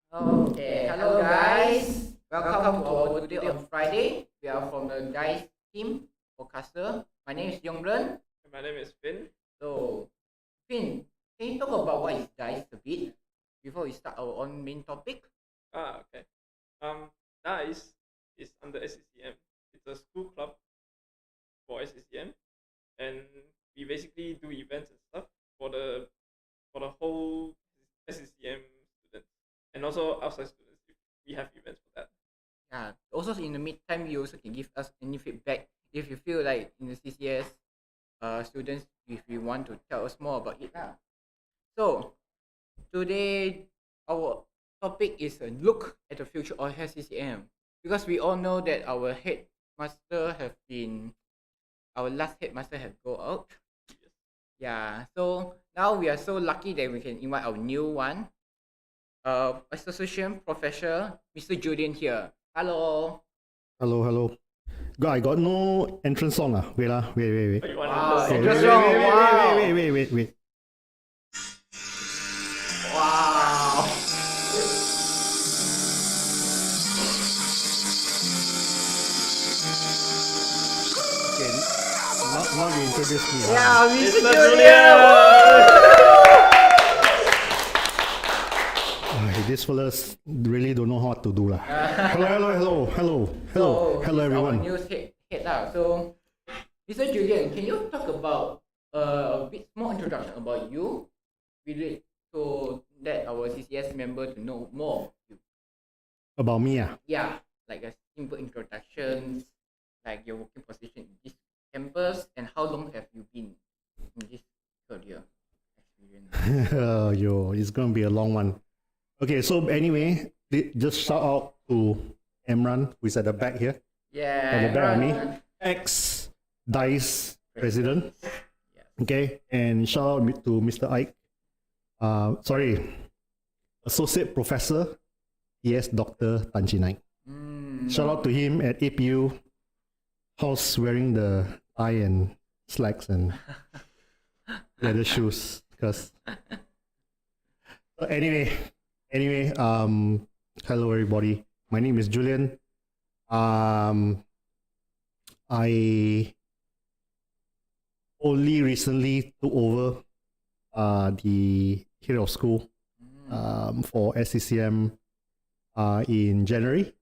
Okay, hello guys. Welcome to our today on Friday. We are from the guys team podcaster. My name is Julian. My name is Finn. So, Finn, can you talk about what is guys a bit before we start our own main topic? Okay. DICE is under SCCM. It's a school club for SCCM, and we basically do events and stuff for the whole SCCM students, and also outside students. We have events for that. Yeah. Also, in the meantime, you also can give us any feedback if you feel like in the CCS, students, if you want to tell us more about it. So, today our topic is a look at the future of SCCM because we all know that our last headmaster have go out. Yeah, so now we are so lucky that we can invite our new one, association professor, Mr. Julian here. Hello. Hello. God, I got no entrance song. Wait. Wow, Okay, entrance song. Wow. Wait. Wow. Okay, now you introduce me. Yeah, Mr. Mr. Julian. These fellas really don't know what to do. Hello Our everyone. news head lah. So, Mr. Julian, can you talk about a bit more introduction about you, relate so that our CCS member to know more of you? About me, Yeah, like a simple introduction, like your working position in this campus, and how long have you been in this career experience? Yo, it's gonna be a long one. Okay, so anyway, just shout out to Emran, who is at the back here, at the Yeah, back of me, everyone- ex Dice president. Yes. Okay, and shout out to Mr. Ike. Sorry, associate professor, yes, Dr. Tan Chin Naik. Shout out to him at APU house wearing the tie and slacks and leather shoes. Because anyway, hello everybody. My name is Julian. I only recently took over the head of school for SCCM in January.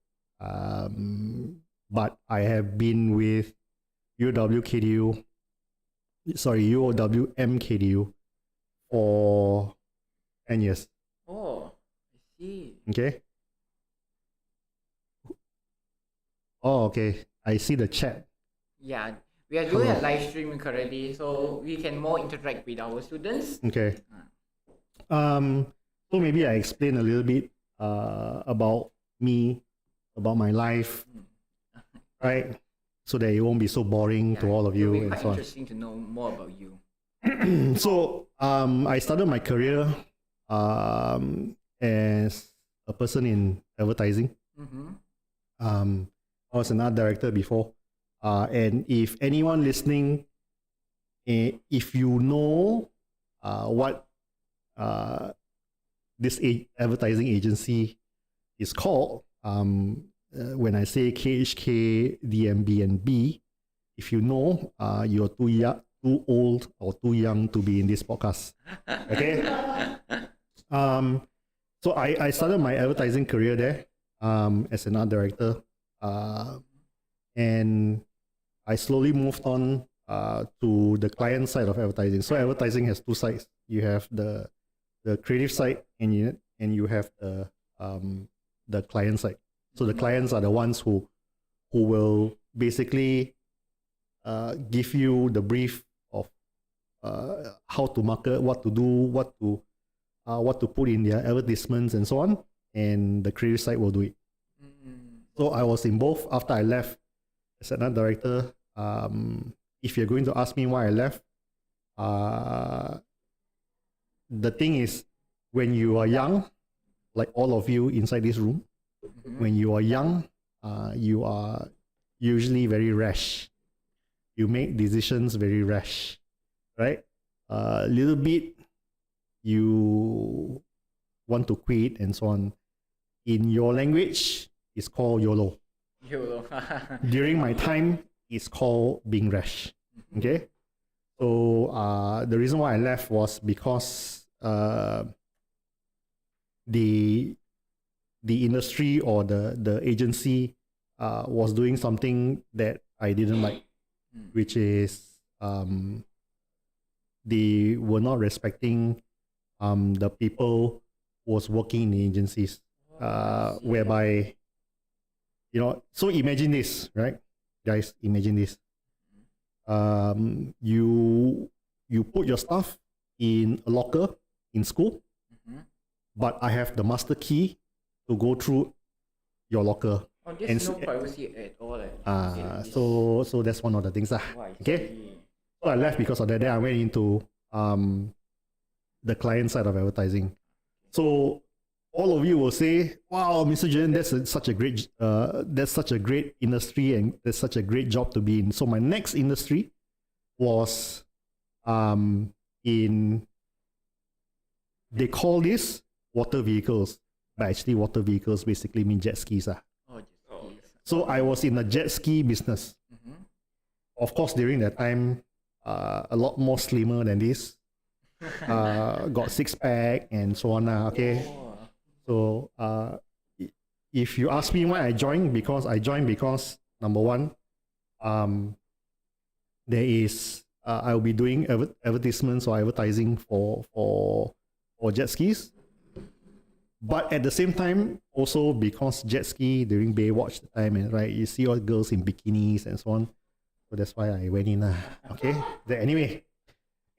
But I have been with UOW MKDU for 10 years. Oh, I see. Okay. Oh, okay. I see the chat. Yeah, we are doing a live stream currently, so we can more interact with our students. Okay. So maybe I explain a little bit about me, about my life, right? So that it won't be so boring to all of It'll you be and quite so on. interesting to know more about you. So I started my career as a person in advertising. I was an art director before. And if anyone listening, if you know what this advertising agency is called, when I say KHK, DMB, and B, if you know, you're too old or too young to be in this podcast. Okay? So I started my advertising career there as an art director. And I slowly moved on to the client side of advertising. So advertising has two sides. You have the creative side and you have the client side. So the clients are the ones who will basically give you the brief of how to market, what to do, what to put in their advertisements and so on. And the creative side will do it. So I was in both. After I left as an art director, if you're going to ask me why I left, the thing is, when you are young, like all of you inside this room, when you are young, you are usually very rash. You make decisions very rash, right? A little bit, you want to quit and so on. In your language, it's called YOLO. YOLO. During my time, it's called being rash. Okay? So the reason why I left was because the industry or the agency was doing something that I didn't like, which is they were not respecting the people who was working in the agencies, whereby, so imagine this, right? Guys, imagine this. You put your stuff in a locker in school, but I have the master key to go through your locker. Oh, there's no privacy at all. So that's one of the things. Okay. So I left because of that. Then I went into the client side of advertising. So all of you will say, "Wow, Mr. Julian, that's such a great industry and that's such a great job to be in." So my next industry was they call this water vehicles, but actually water vehicles basically mean jet skis. So I was in the jet ski business. Of course, during that time, a lot more slimmer than this. Got six pack and so on. Okay. So if you ask me why I joined, because number one, there is I'll be doing advertisements or advertising for jet skis. But at the same time, also because jet ski during Baywatch the time, and right, you see all girls in bikinis and so on. So that's why I went in. Okay.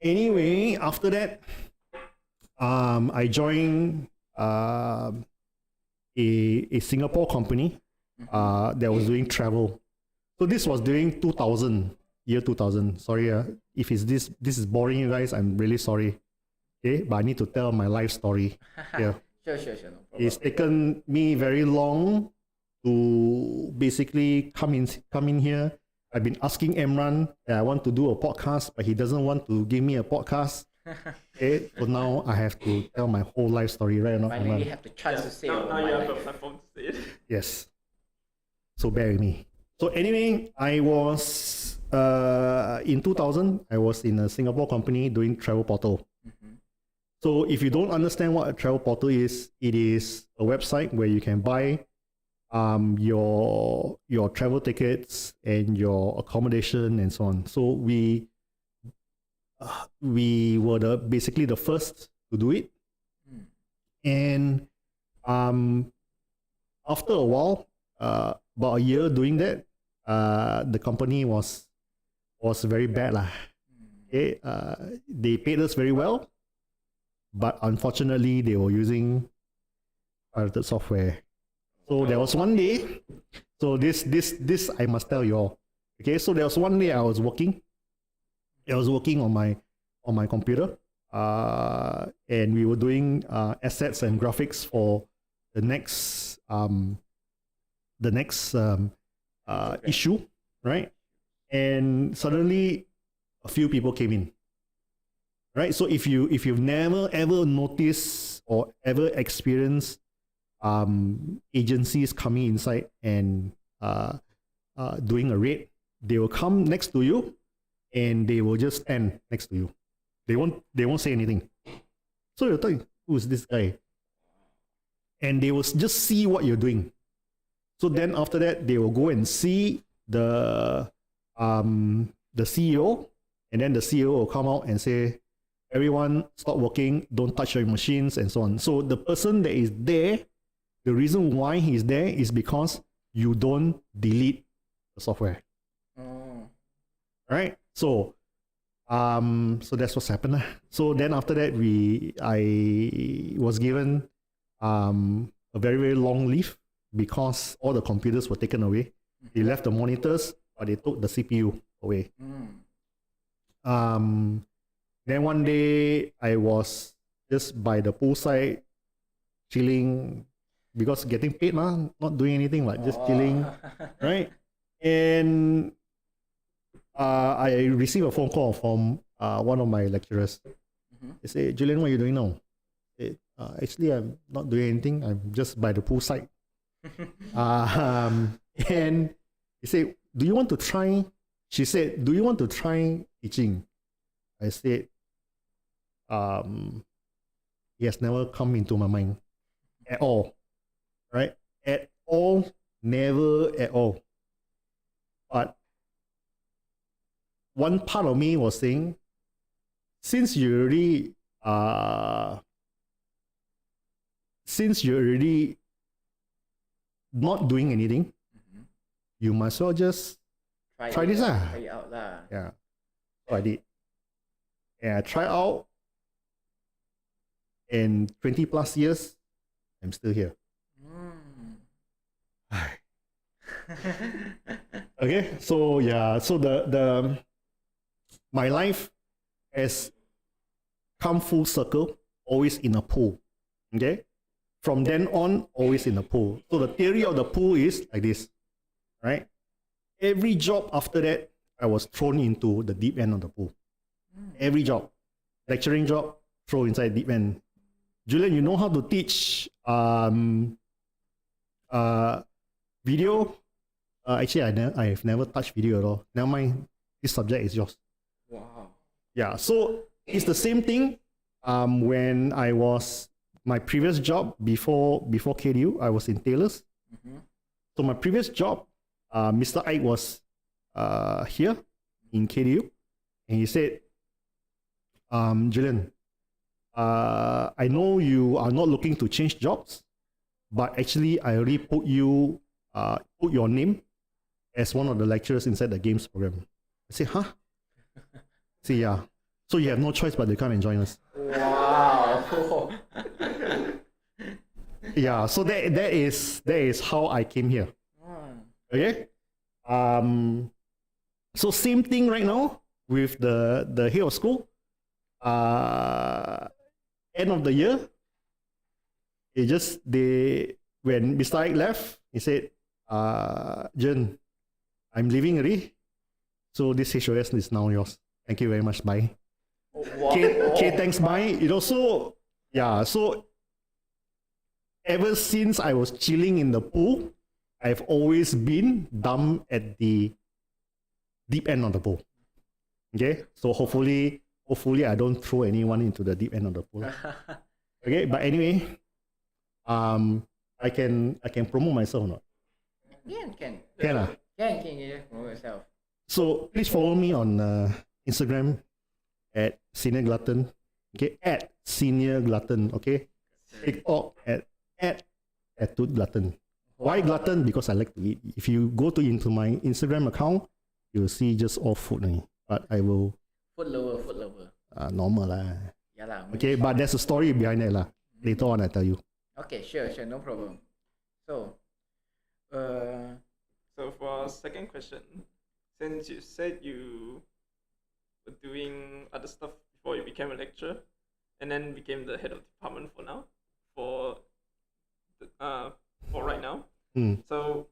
Anyway, after that, I joined a Singapore company that was doing travel. So this was during 2000, year 2000. Sorry, if it's this is boring, you guys. I'm really sorry. Okay, but I need to tell my life story. Yeah. Sure, no problem. It's taken me very long to basically come in here. I've been asking Emran that I want to do a podcast, but he doesn't want to give me a podcast. Okay, so now I have to tell my whole life story right now. Finally, have the chance to say now about you my have a life. platform to say it. Yes. So bear with me. So anyway, I was in 2000. I was in a Singapore company doing travel portal. So if you don't understand what a travel portal is, it is a website where you can buy your travel tickets and your accommodation and so on. So we were basically the first to do it. And after a while, about a year doing that, the company was very bad lah. Okay, they paid us very well, but unfortunately they were using pirated software. So there was one day, so this I must tell you all. Okay, so there was one day I was working on my computer, and we were doing assets and graphics for the next issue, right? And suddenly a few people came in, right? So if you've never ever noticed or ever experienced agencies coming inside and doing a raid, they will come next to you and they will just stand next to you. They won't say anything. So you'll think, who's this guy? And they will just see what you're doing. So then after that, they will go and see the CEO, and then the CEO will come out and say, everyone stop working, don't touch your machines, and so on. So the person that is there, the reason why he's there is because you don't delete the software. Right? So so that's what's happened. So then after that, I was given a very, very long leave because all the computers were taken away. They left the monitors, but they took the CPU away. Then one day I was just by the poolside chilling because getting paid, not doing anything, like just chilling, right? And I received a phone call from one of my lecturers. They say, Julian, what are you doing now? I said, actually, I'm not doing anything. I'm just by the poolside. And he said, do you want to try? She said, do you want to try teaching? I said, it has never come into my mind at all, right? At all, never at all. But one part of me was saying, since you're already not doing anything, you might as well just try this. Try it out lah. Yeah. So I did. And I tried out, and 20 plus years, I'm still here. Okay, so yeah, so the my life has come full circle, always in a pool. Okay, from then on, always in a pool. So the theory of the pool is like this, right? Every job after that, I was thrown into the deep end of the pool. Every job, lecturing job, throw inside deep end. Julian, you know how to teach video? Actually, I've never touched video at all. Never mind, this subject is yours. Wow. Yeah, so it's the same thing. When I was my previous job before KDU, I was in Taylor's. So my previous job, Mr. Ike was here in KDU, and he said, Julian, I know you are not looking to change jobs, but actually I already put your name as one of the lecturers inside the games program. I say, huh? Say, yeah. So you have no choice but to come and join us. Wow. Yeah, so that is how I came here. Okay? So same thing right now with the head of school. End of the year, when Mr. Ike left, he said, Jen, I'm leaving already. So this HOS is now yours. Thank you very much. Bye. Okay, thanks, bye. So ever since I was chilling in the pool, I've always been dumb at the deep end of the pool. Okay, so hopefully I don't throw anyone into the deep end of the pool. Okay, but anyway, I can promote myself or not? Can. Can You just promote yourself. So please follow me on Instagram at Senior Glutton. Okay, at Senior Glutton. Okay, TikTok at Attitude Glutton. Why glutton? Because I like to eat. If you go into my Instagram account, you'll see just all food. But I will. Food lover. Normal lah. Yeah lah. Okay, but there's a story behind it lah. Later on, I tell you. Okay, sure, no problem. So, So for our second question, since you said you were doing other stuff before you became a lecturer, and then became the head of department for now, for right now. So,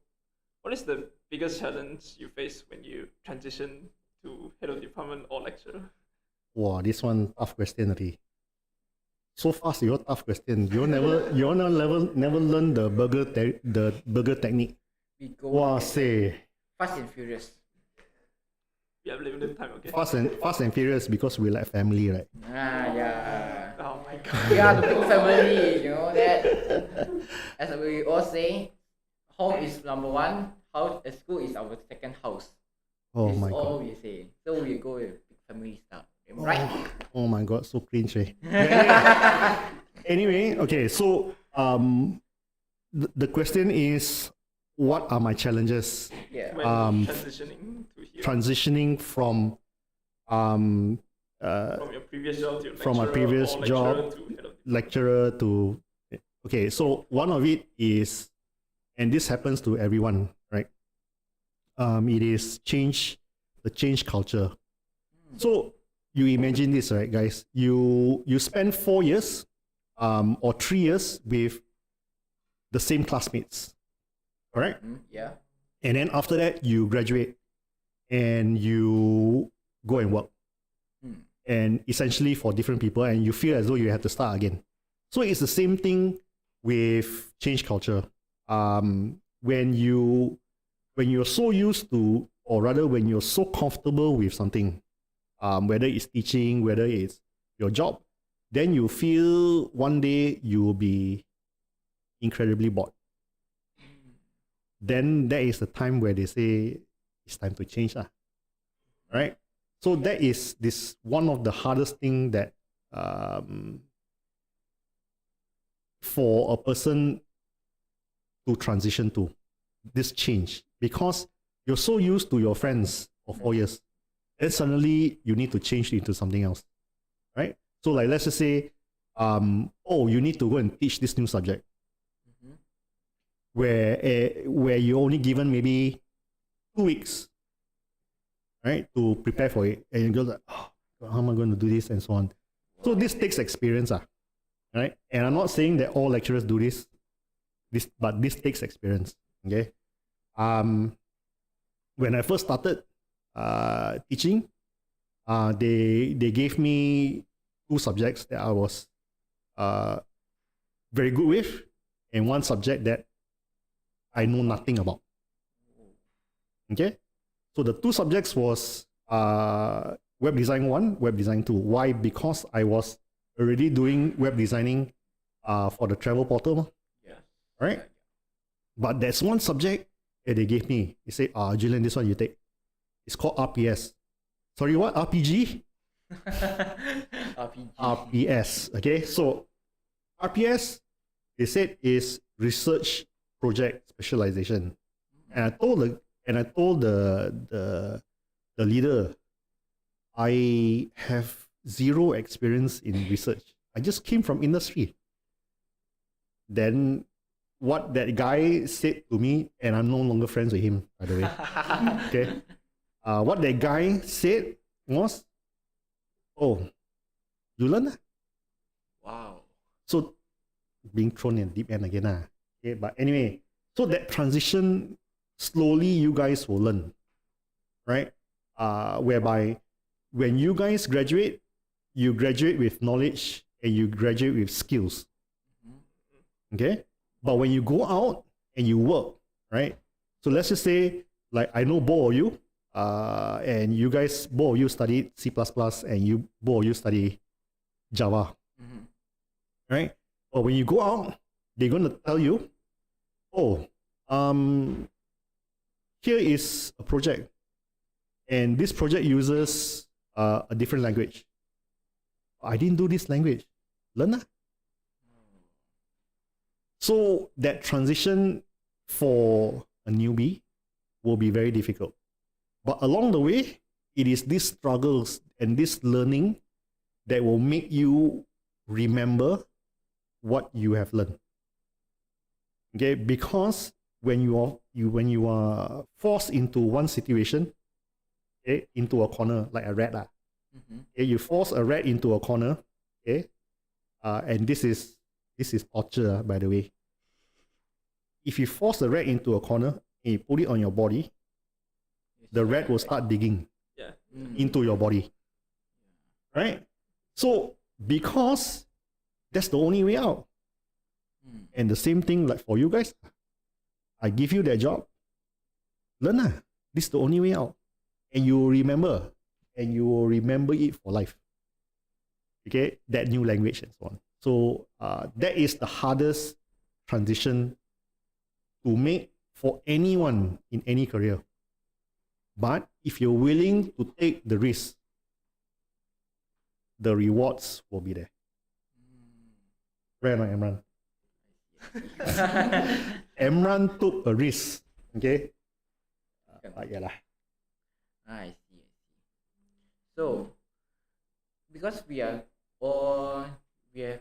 what is the biggest challenge you face when you transition to head of department or lecturer? Wow, this one tough question already. So fast, your tough question. You never learn the burger technique. we go Wow, say Fast and Furious. We have limited time, okay? fast and furious because we like family, right? Yeah. Oh my god. We are the big family, you know that. As we all say, home is number one. House at school is our second house. Oh This my is all god. we say. So we go with big family stuff. Right? Oh my god, so cringe. Anyway, okay, so the question is, what are my challenges Yeah. When transitioning to here, transitioning from from your previous job to from my lecturer previous or job, lecturer to head of lecturer to okay, so one of it is, and this happens to everyone, right? It is the change culture. So you imagine this, right, guys? You spend 4 years or 3 years with the same classmates, correct? Yeah. And then after that, you graduate and you go and work. And essentially for different people, and you feel as though you have to start again. So it's the same thing with change culture. When you're so used to, or rather when you're so comfortable with something, whether it's teaching, whether it's your job, then you feel one day you will be incredibly bored. Then that is the time where they say it's time to change, right? So that is this one of the hardest thing that for a person to transition to, this change, because you're so used to your friends for 4 years, then suddenly you need to change into something else, right? So like let's just say, you need to go and teach this new subject, where you're only given maybe 2 weeks, right, to prepare for it, and you go like, oh, how am I going to do this and so on. So this takes experience, right? And I'm not saying that all lecturers do this, but this takes experience. Okay. When I first started teaching, they gave me 2 subjects that I was very good with, and 1 subject that I know nothing about. Okay, so the 2 subjects was web design 1, web design 2. Why? Because I was already doing web designing for the travel portal. Yeah. Right? But there's 1 subject that they gave me. They said, Julian, this one you take. It's called RPS. Sorry, what? RPG? RPG. RPS. Okay, so RPS, they said, is research project specialization. And I told the leader, I have zero experience in research. I just came from industry. Then what that guy said to me, and I'm no longer friends with him, by the way. Okay. What that guy said was, oh, you learn? Wow. So being thrown in deep end again. Okay, but anyway, so that transition, slowly you guys will learn. Right? Whereby when you guys graduate, you graduate with knowledge and you graduate with skills. Okay? But when you go out and you work, right? So let's just say, like, I know both of you, and you guys, both of you studied C++ and you both of you study Java. Right? But when you go out, they're going to tell you, oh, here is a project. And this project uses a different language. I didn't do this language. Learn that. So that transition for a newbie will be very difficult. But along the way, it is these struggles and this learning that will make you remember what you have learned. Okay, because when you are forced into one situation, okay, into a corner like a rat, okay, you force a rat into a corner, okay, and this is torture, by the way. If you force the rat into a corner and you put it on your body, the rat will start digging into your body. Right? So, because that's the only way out. And the same thing like for you guys. I give you that job. Learn. This is the only way out. And you will remember. And you will remember it for life. Okay? That new language and so on. So that is the hardest transition to make for anyone in any career. But if you're willing to take the risk, the rewards will be there. Right or not, Emran? Emran took a risk. Okay? Yeah lah. I see. So, because we have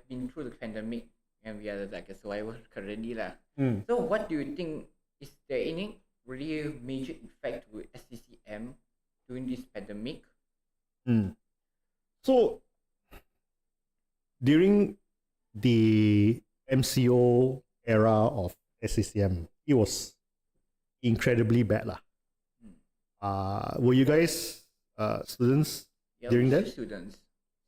been through the pandemic and we are like a survivor currently lah. So what do you think, is there any really major effect with SCCM during this pandemic? So during the MCO era of SCCM, it was incredibly bad lah. Were you guys students during that?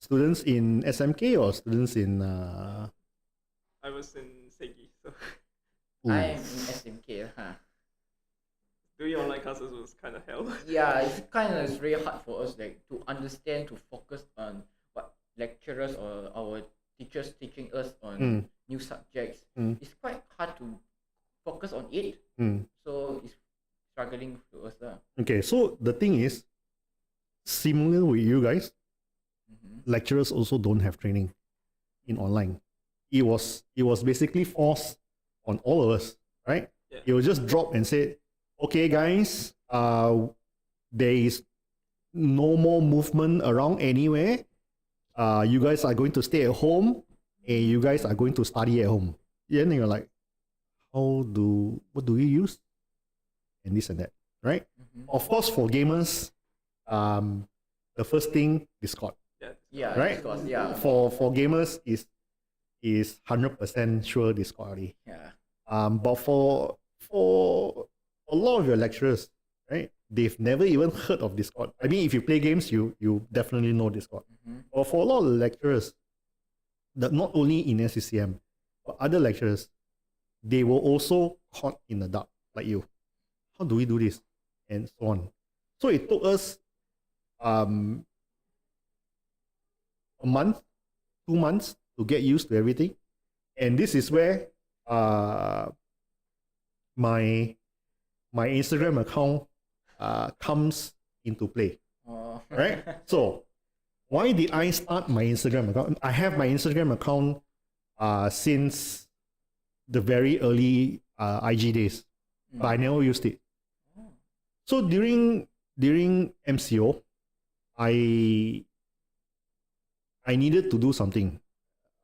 Students in SMK or students in I was in Segi, so I am in SMK. doing online classes was kind of hell. Yeah, it's kind of very hard for us like to understand, to focus on what lecturers or our teachers teaching us on new subjects. It's quite hard to focus on it. So it's struggling for us. Okay, so the thing is, similar with you guys, lecturers also don't have training in online. It was basically forced on all of us, right? Yeah. It will just drop and say, okay guys, there is no more movement around anywhere. You guys are going to stay at home and you guys are going to study at home. Yeah, and you're like, what do we use? And this and that, right? Of course, for gamers, the first thing, Discord. Yeah, right? Discord, yeah. For gamers is 100% sure Discord already. Yeah. But for a lot of your lecturers, right? They've never even heard of Discord. I mean, if you play games, you definitely know Discord. But for a lot of lecturers, that not only in SCCM, but other lecturers, they were also caught in the dark, like you. How do we do this? And so on. So it took us a month, 2 months to get used to everything. And this is where my Instagram account comes into play. Right? So why did I start my Instagram account? I have my Instagram account since the very early IG days, but I never used it. So during MCO, I needed to do something,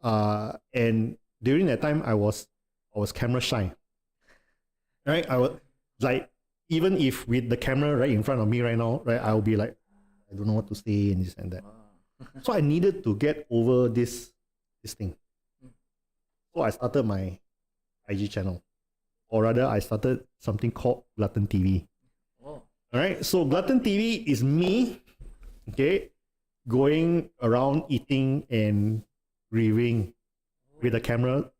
and during that time I was camera shy, right? I was like, even if with the camera right in front of me right now, right, I'll be like, I don't know what to say and this and that. So I needed to get over this thing. So I started my IG channel, or rather, I started something called Glutton TV. Oh. All right, so Glutton TV is me, okay, going around eating and reviewing with a camera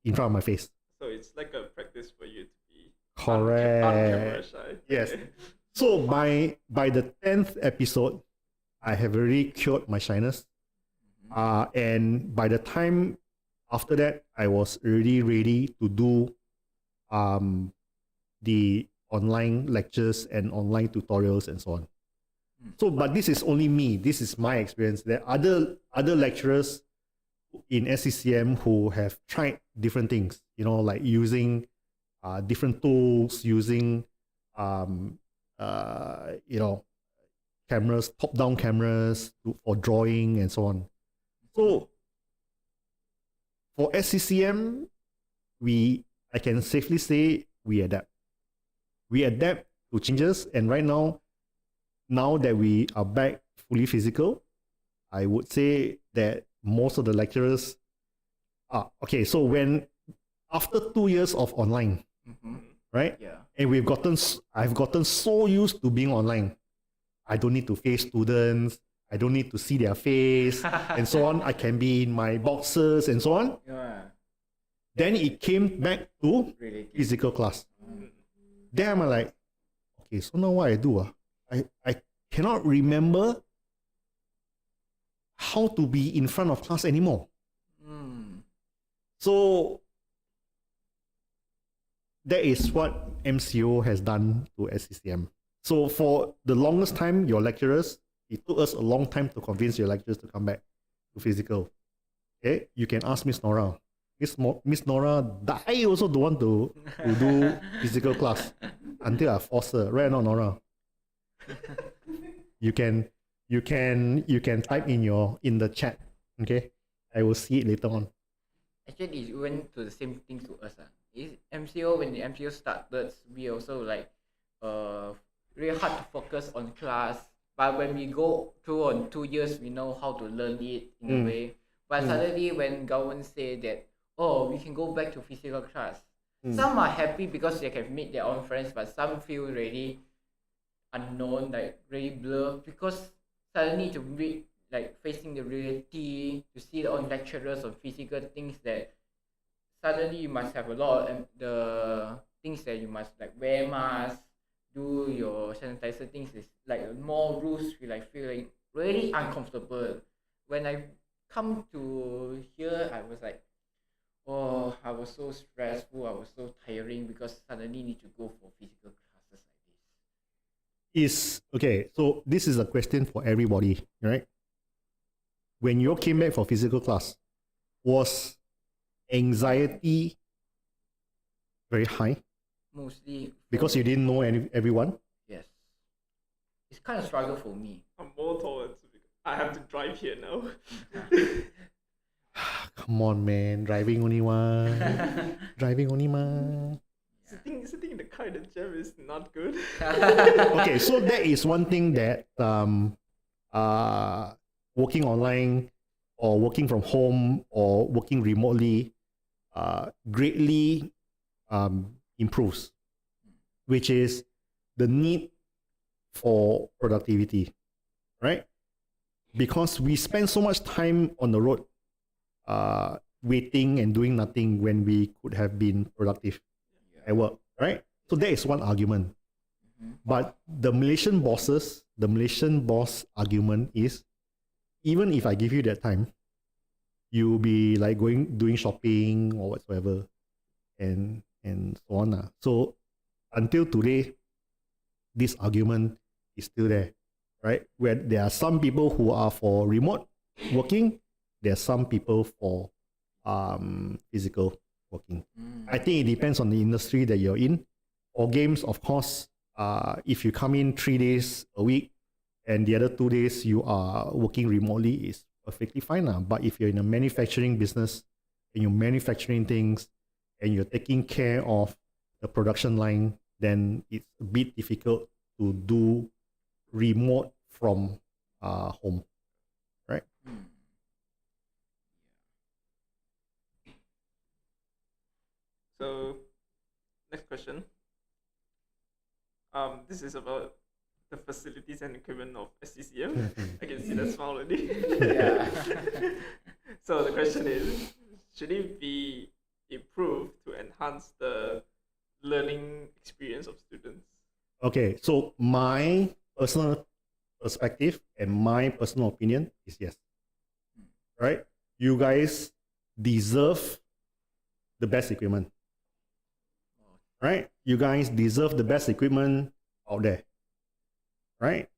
in front of my face. So it's like a practice for you to be Correct. on-camera shy. Yes. Okay. So by the 10th episode, I have already cured my shyness. And by the time after that, I was already ready to do the online lectures and online tutorials and so on. So, but this is only me. This is my experience. There are other lecturers in SCCM who have tried different things, like using different tools, using cameras, top-down cameras for drawing and so on. So for SCCM, I can safely say we adapt. We adapt to changes, and right now that we are back fully physical, I would say that most of the lecturers are okay. So after 2 years of online, right? Yeah. And I've gotten so used to being online. I don't need to face students. I don't need to see their face and so on. I can be in my boxes and so on. Yeah. Then it came back to Really. physical class. Then I'm like, okay, so now what I do? I cannot remember how to be in front of class anymore. So that is what MCO has done to SCCM. So for the longest time, your lecturers, it took us a long time to convince your lecturers to come back to physical. Okay, you can ask Miss Nora. Miss Nora, I also don't want to do physical class until I force her. Right now, Nora. You can type in the chat. Okay, I will see it later on. Actually, it went to the same thing to us. MCO, when the MCO started, we also really hard to focus on class. But when we go through on 2 years, we know how to learn it in a way. But suddenly, when government say that, we can go back to physical class, some are happy because they can meet their own friends, but some feel really unknown, like really blur, because suddenly to read, like facing the reality, to see the own lecturers on physical things, that suddenly you must have a lot of the things that you must like wear masks, do your sanitizer things, is like more rules. We like feeling really uncomfortable. When I come to here, I was like, I was so stressful. I was so tiring because suddenly need to go for physical classes like this. Okay, so this is a question for everybody, right? When you came back for physical class, was anxiety very high? Mostly Because you didn't know everyone? Yes. It's kind of struggle for me. I'm more towards I have to drive here now. Come on, man. Driving only one. Driving only one. Sitting in the car in the jam is not good. Okay, so that is one thing that working online or working from home or working remotely greatly improves, which is the need for productivity, right? Because we spend so much time on the road waiting and doing nothing when we could have been productive at work, right? So that is one argument. But the Malaysian boss argument is, even if I give you that time, you'll be like doing shopping or whatsoever and so on. So until today, this argument is still there, right? Where there are some people who are for remote working, there are some people for physical working. I think it depends on the industry that you're in. For games, of course, if you come in 3 days a week and the other 2 days you are working remotely, is perfectly fine. But if you're in a manufacturing business and you're manufacturing things and you're taking care of the production line, then it's a bit difficult to do remote from home, right? So, next question. This is about the facilities and equipment of SCCM. I can see that smile already. Yeah. So the question is, should it be improved to enhance the learning experience of students? Okay, so my personal perspective and my personal opinion is yes. Right? You guys deserve the best equipment. Right? You guys deserve the best equipment out there. Right?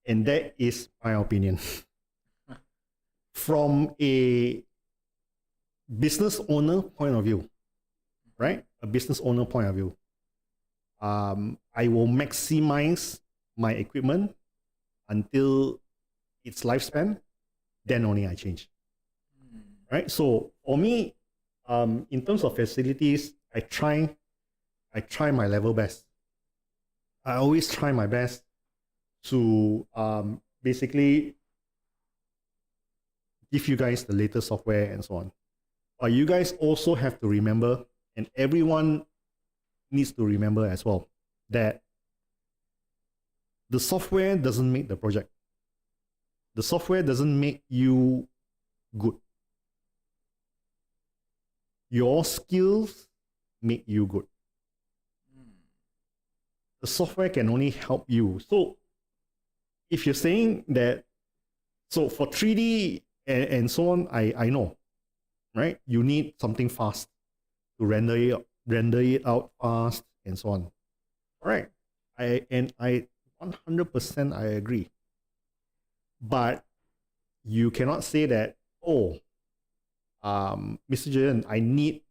And that is my opinion. From a business owner point of view, right? A business owner point of view, I will maximize my equipment until its lifespan, then only I change. Right? So for me, in terms of facilities, I try my level best. I always try my best to basically give you guys the latest software and so on. But you guys also have to remember, and everyone needs to remember as well, that the software doesn't make the project. The software doesn't make you good. Your skills make you good. The software can only help you. So if you're saying that, so for 3D and so on, I know, right? You need something fast to render it out fast and so on. Right? I 100% I agree. But you cannot say that, oh, Mr. Julian, I need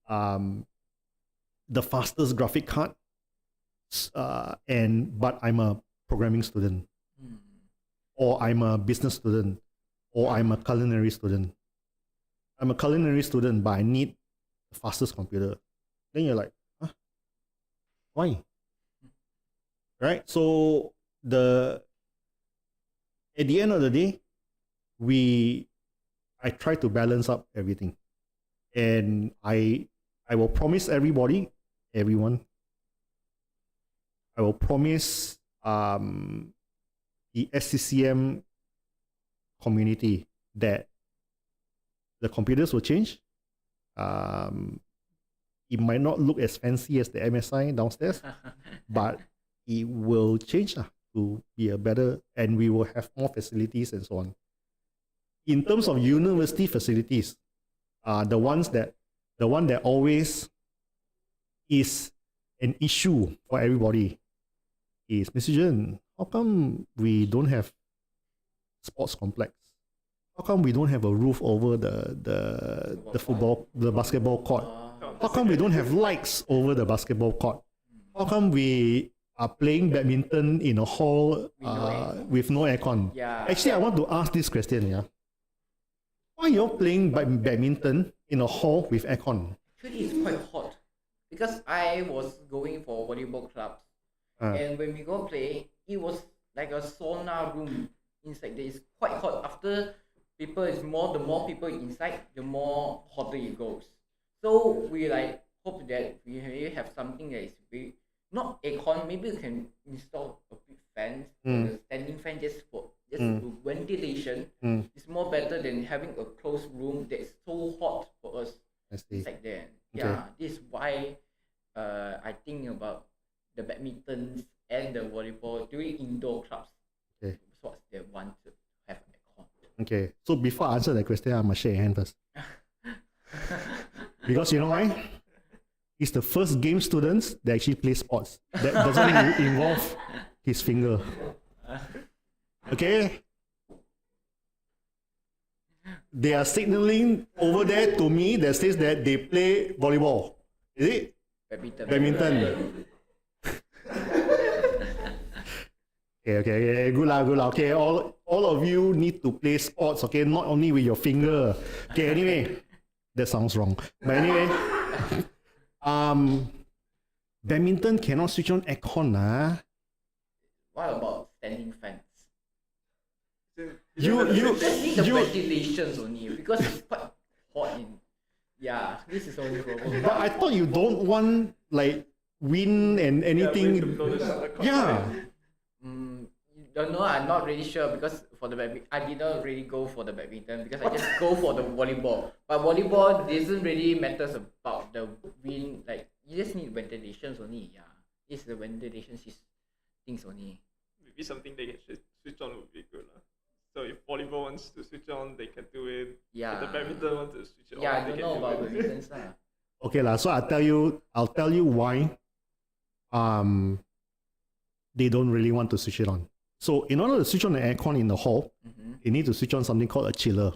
the fastest graphic card, but I'm a programming student, or I'm a business student, or I'm a culinary student. I'm a culinary student, but I need the fastest computer. Then you're like, huh? Why? Right? So at the end of the day, I try to balance up everything. And I will promise everyone, I will promise the SCCM community that the computers will change. It might not look as fancy as the MSI downstairs, but it will change to be a better, and we will have more facilities and so on. In terms of university facilities, the one that always is an issue for everybody is, Mr. Jun, how come we don't have sports complex? How come we don't have a roof over the basketball court? How come we don't have lights over the basketball court? How come we are playing badminton in a hall with no aircon? Yeah. Actually, I want to ask this question. Yeah, why are you playing badminton in a hall with aircon? Actually, it's quite hot because I was going for volleyball clubs, and when we go play, it was like a sauna room inside there. It's quite hot. After the more people inside, the more hotter it goes. So we like hope that we have something that is big, not aircon. Maybe we can install a big fan, a standing fan, just ventilation. It's more better than having a closed room that is so hot for us inside there. Okay. Yeah, this is why I think about the badminton and the volleyball during indoor clubs. Okay. That's what they want to have aircon. Okay, so before I answer that question, I must shake your hand first. Because you know why? It's the first game students that actually play sports. That doesn't involve his finger. Okay? They are signaling over there to me that says that they play volleyball. Is it? Badminton. Okay. Good lah. Okay, all of you need to play sports, okay? Not only with your finger. Okay, anyway. That sounds wrong. But anyway. Badminton cannot switch on aircon lah. What about standing fans? You The ventilations only because it's quite hot in. Yeah, this is only problem. But I thought you don't want like wind and anything. Yeah. Don't know. I'm not really sure because for the badminton, I did not really go for the badminton because I just go for the volleyball. But volleyball doesn't really matters about the wind. Like you just need ventilations only. Yeah, it's the ventilation things only. Maybe something they can switch on would be good. So if volleyball wants to switch on, they can do it. Yeah. If the badminton wants to switch on, Yeah, I they don't can know do about it. badmintons lah. Okay lah. So I'll tell you why. They don't really want to switch it on. So in order to switch on the aircon in the hall, you need to switch on something called a chiller,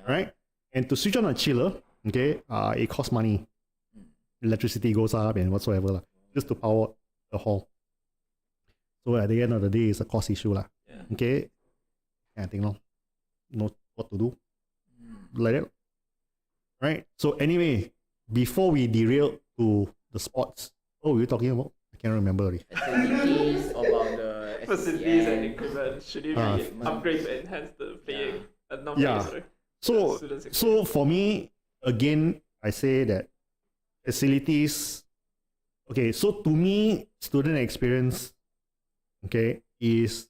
right? And to switch on a chiller, okay, it costs money. Electricity goes up and whatsoever lah, just to power the hall. So at the end of the day, it's a cost issue lah. Yeah. Okay, I think know what to do like that, right? So anyway, before we derail to the sports, what were you talking about? I can't remember already. Facilities about the Facilities and SCCM. equipment should it be upgrade to enhance the playing? Not Yeah. playing, So students' so for me, again, I say that facilities. Okay, so to me, student experience, okay, is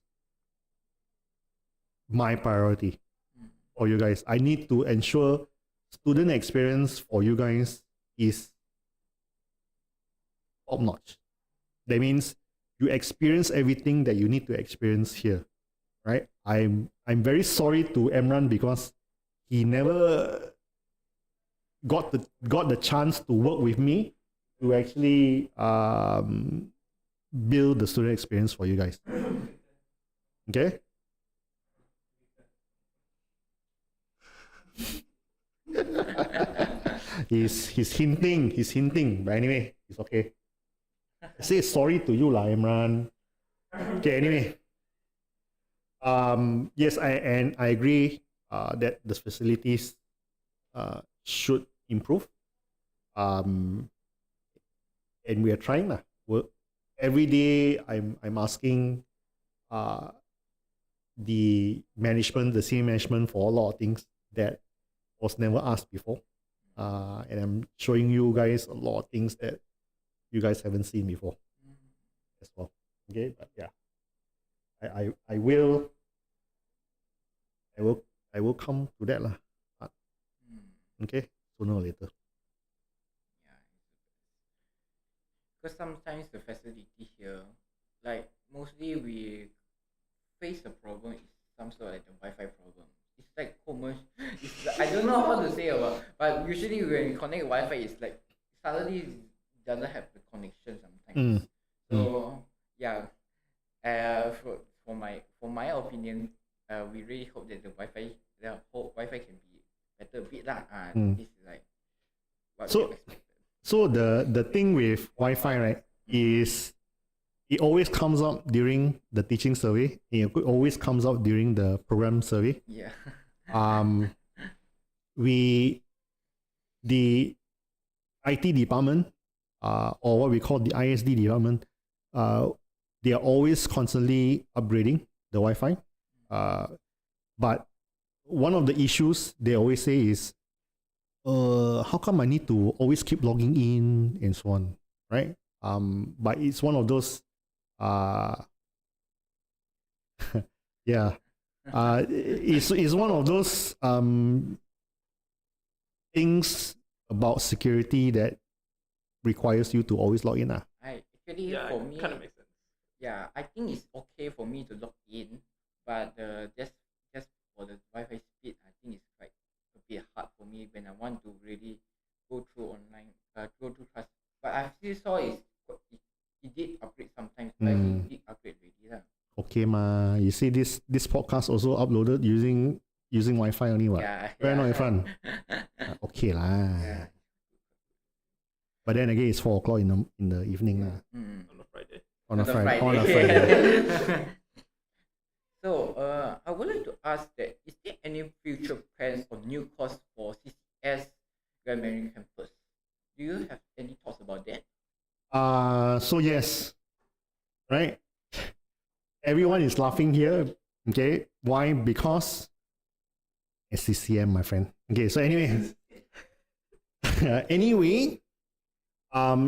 my priority for you guys. I need to ensure student experience for you guys is top notch. That means you experience everything that you need to experience here, right? I'm very sorry to Emran because he never got the chance to work with me to actually build the student experience for you guys. Okay? He's hinting, but anyway, it's okay. Say sorry to you lah, Imran. Okay, anyway. Yes, I agree that the facilities should improve. And we are trying lah. Every day I'm asking the management, the senior management for a lot of things that was never asked before. And I'm showing you guys a lot of things that you guys haven't seen before as well. Okay, but yeah, I will come to that lah. Okay, sooner or later. Yeah, because sometimes the facility here, like mostly we face the problem is some sort of like the Wi-Fi problem. It's like commercial. It's like, I don't know how to say about, but usually when we connect Wi-Fi, it's like suddenly it doesn't have the connection sometimes. So yeah, for my opinion, we really hope that the Wi-Fi can be better a bit lah. This is like what we expected. So the thing with Wi-Fi, right, is it always comes up during the teaching survey. It always comes out during the program survey. Yeah. The IT department, or what we call the ISD department, they are always constantly upgrading the Wi-Fi. But one of the issues they always say is, how come I need to always keep logging in and so on, right? But it's one of those, yeah, it's one of those things about security that requires you to always log in. For me, kind of makes sense. Yeah, I think it's okay for me to log in, but just for the Wi-Fi speed, I think it's quite a bit hard for me when I want to really go through online, go through class. But I still saw it did upgrade sometimes. But it did upgrade okay ma. You see this podcast also uploaded using Wi-Fi only what? Yeah. Right now in front. Okay lah. Yeah. But then again, it's 4 o'clock in the evening lah. Mm. On a Friday. On a On a Friday. On a Friday. Friday. So, I would like to ask that, is there any future plans or new course for CCS Grand Mandarin Campus? Do you have any thoughts about that? So yes, right. Everyone is laughing here. Okay, why? Because SCCM, my friend. Okay, so anyway,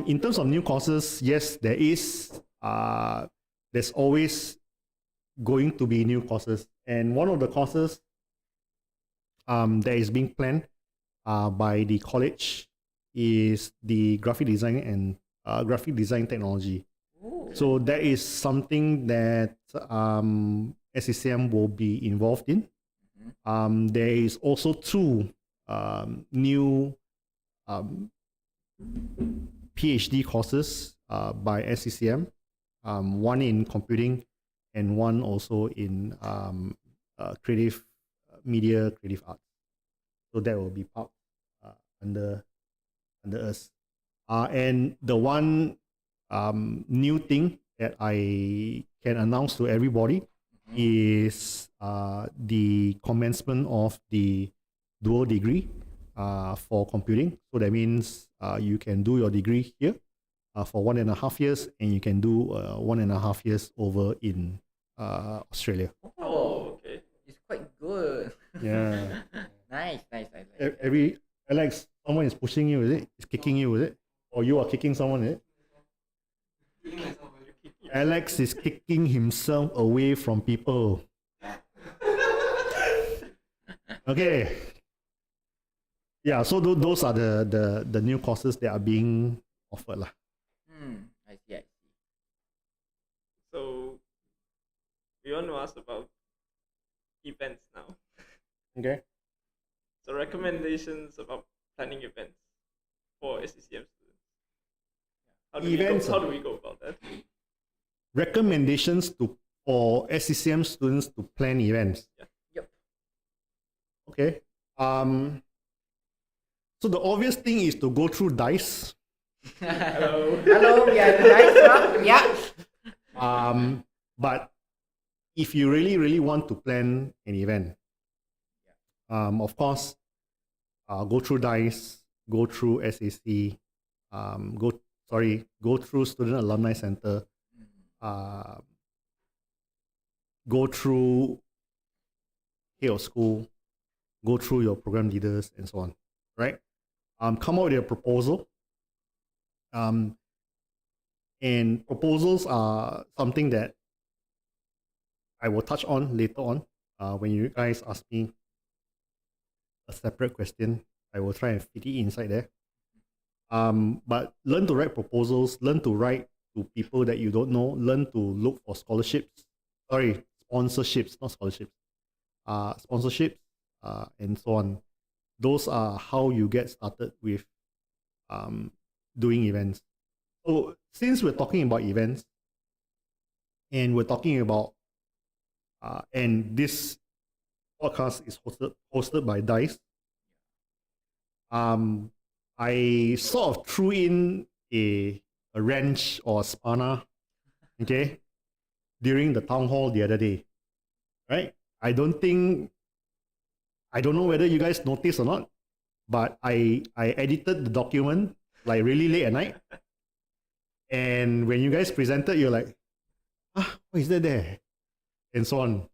in terms of new courses, yes, there is. There's always going to be new courses, and one of the courses that is being planned by the college is the graphic design and graphic design technology. Ooh. So that is something that SCCM will be involved in. There is also 2 new PhD courses by SCCM, one in computing and one also in creative media, creative arts. So that will be part under us. And the one new thing that I can announce to everybody is the commencement of the dual degree for computing. So that means you can do your degree here for 1.5 years, and you can do 1.5 years over in Australia. Oh, okay. it's quite good. Yeah. Nice. Alex, someone is pushing you, is it? Is kicking you, is it? Or you are kicking someone, is it? Alex is kicking himself away from people. Okay. Yeah, so those are the new courses that are being offered lah. I see. So we want to ask about events now. Okay. So recommendations about planning events for SCCM students. How do we go about that? Recommendations for SCCM students to plan events. Yeah. Yep. Okay. So the obvious thing is to go through DICE. Hello, we are the nice one. Yeah. But if you really want to plan an event, of course, go through DICE, go through SAC, go through Student Alumni Center, go through head of school, go through your program leaders and so on, right? Come up with a proposal. And proposals are something that I will touch on later on. When you guys ask me a separate question, I will try and fit it inside there. But learn to write proposals, learn to write to people that you don't know, learn to look for sponsorships, not scholarships, sponsorships, and so on. Those are how you get started with doing events. So since we're talking about events, and we're talking about, and this podcast is hosted by DICE, I sort of threw in a wrench or a spanner, okay, during the town hall the other day, right? I don't know whether you guys noticed or not, but I edited the document like really late at night. And when you guys presented, you're like, what is that there? And so on.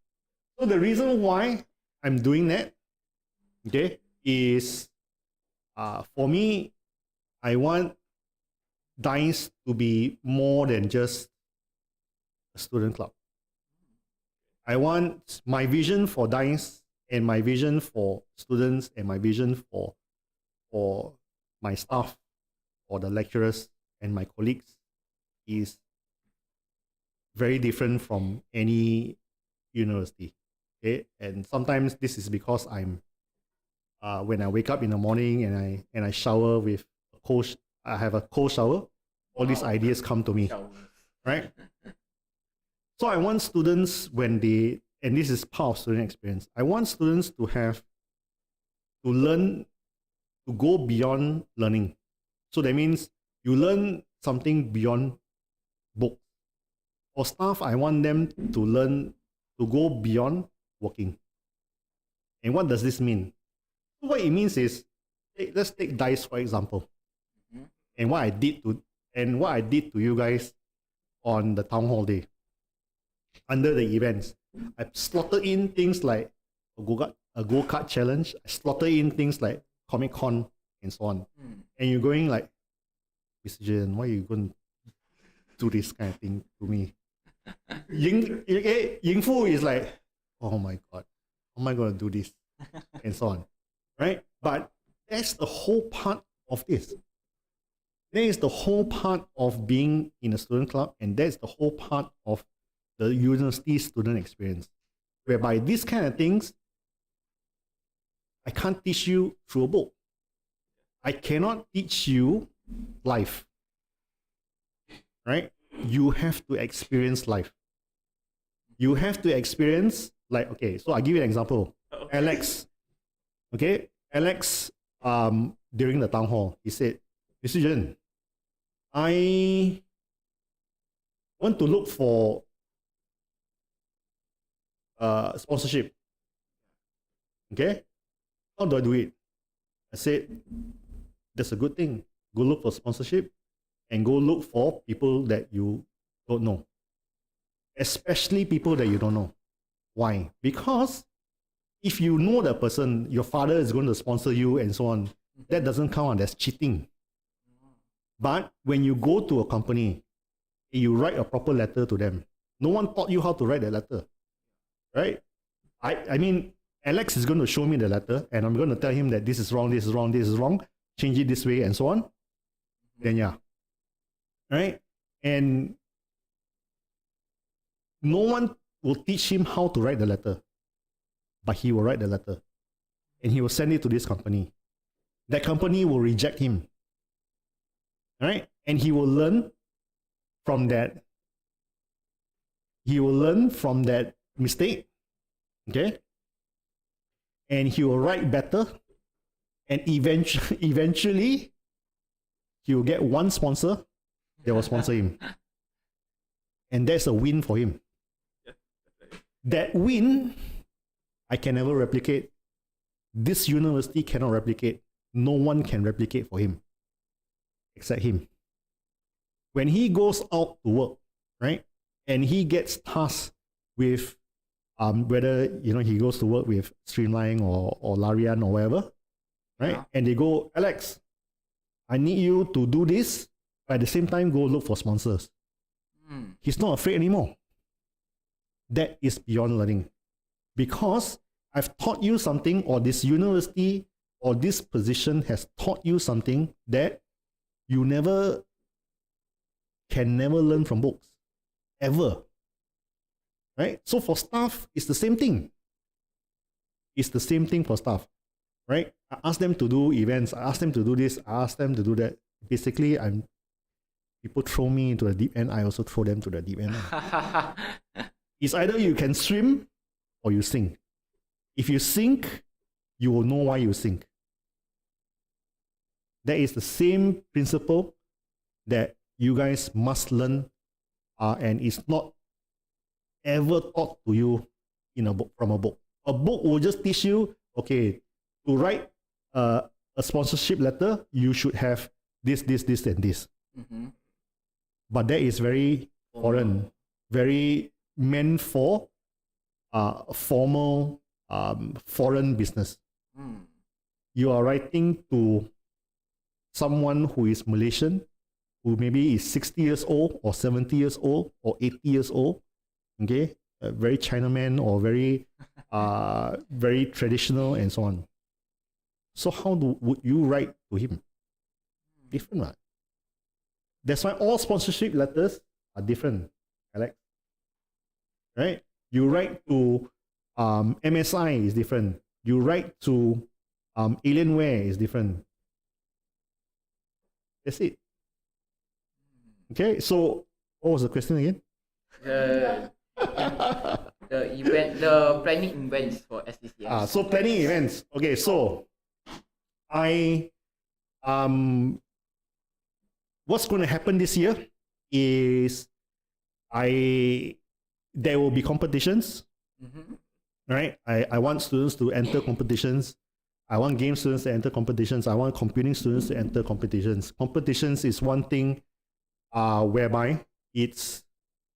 So the reason why I'm doing that, okay, is for me, I want DICE to be more than just a student club. I want my vision for DICE and my vision for students and my vision for my staff, for the lecturers and my colleagues is very different from any university. Okay, and sometimes this is because I'm when I wake up in the morning and I shower with a cold, I have a cold shower. All these ideas come to me, right? So I want students when they, and this is part of student experience, I want students to learn, to go beyond learning. So that means you learn something beyond book. For staff, I want them to learn to go beyond working. And what does this mean? What it means is, let's take DICE for example. And what I did to you guys on the town hall day. Under the events, I slotted in things like a go-kart challenge. I slotted in things like Comic Con and so on. And you're going like, Mr. Julian, why are you going to do this kind of thing to me? Ying Fu is like, oh my God, how am I going to do this? And so on, right? But that's the whole part of this. That is the whole part of being in a student club, and that's the whole part of the university student experience, whereby these kind of things, I can't teach you through a book. I cannot teach you life, right? You have to experience life. You have to experience, like, okay, so I'll give you an example. Alex, during the town hall, he said, Mr. Jen, I want to look for sponsorship. Okay? How do I do it? I said, that's a good thing. Go look for sponsorship and go look for people that you don't know. Especially people that you don't know. Why? Because if you know the person, your father is going to sponsor you and so on, that doesn't count as cheating. But when you go to a company, you write a proper letter to them. No one taught you how to write a letter, right? I mean, Alex is going to show me the letter and I'm going to tell him that this is wrong, this is wrong, this is wrong, change it this way and so on. Then yeah, right? And no one will teach him how to write the letter, but he will write the letter and he will send it to this company. That company will reject him, right? And he will learn from that. He will learn from that mistake, okay? And he will write better, and eventually he will get one sponsor that will sponsor him. And that's a win for him. That win, I can never replicate. This university cannot replicate. No one can replicate for him, except him. When he goes out to work, right, and he gets tasked with whether he goes to work with Streamline or Larian or whatever, right? Yeah. And they go, Alex, I need you to do this, but at the same time go look for sponsors. He's not afraid anymore. That is beyond learning. Because I've taught you something, or this university or this position has taught you something that you can never learn from books. Ever. Right? So for staff, it's the same thing. It's the same thing for staff. Right? I ask them to do events. I ask them to do this. I ask them to do that. Basically, people throw me into the deep end. I also throw them to the deep end. It's either you can swim or you sink. If you sink, you will know why you sink. That is the same principle that you guys must learn, and it's not ever taught to you in a book, from a book. A book will just teach you, okay, to write a sponsorship letter, you should have this, and this. But that is very foreign, very meant for formal foreign business. You are writing to someone who is Malaysian, who maybe is 60 years old or 70 years old or 80 years old, okay, a very Chinaman or very very traditional and so on. So how would you write to him? Different, right? That's why all sponsorship letters are different, Alex. Right? You write to MSI is different. You write to Alienware is different. That's it. Okay, so what was the question again? the planning events for SCCM. So planning events. Okay, so I what's going to happen this year is there will be competitions. Right? I want students to enter competitions. I want game students to enter competitions. I want computing students to enter competitions. Competitions is one thing whereby it's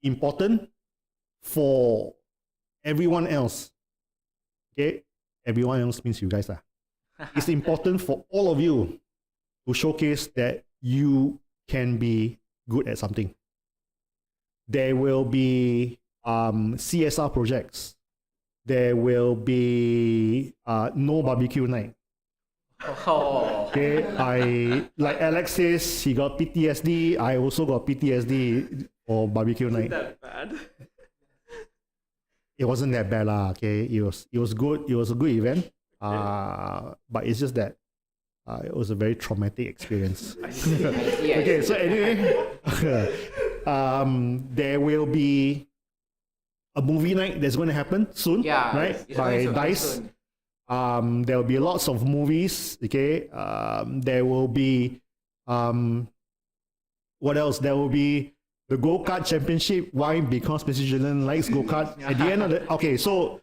important for everyone else. Okay? Everyone else means you guys are. It's important for all of you to showcase that you can be good at something. There will be CSR projects. There will be no barbecue night. Oh. Okay, like Alex says, he got PTSD. I also got PTSD for barbecue night. That bad. It wasn't that bad lah. Okay, it was good. It was a good event. But it's just that it was a very traumatic experience. Okay, so anyway, there will be a movie night that's going to happen soon, right? By DICE. There will be lots of movies. Okay, there will be what else? There will be the go-kart championship. Why? Because Mr. Julian likes go-kart. At the end of the so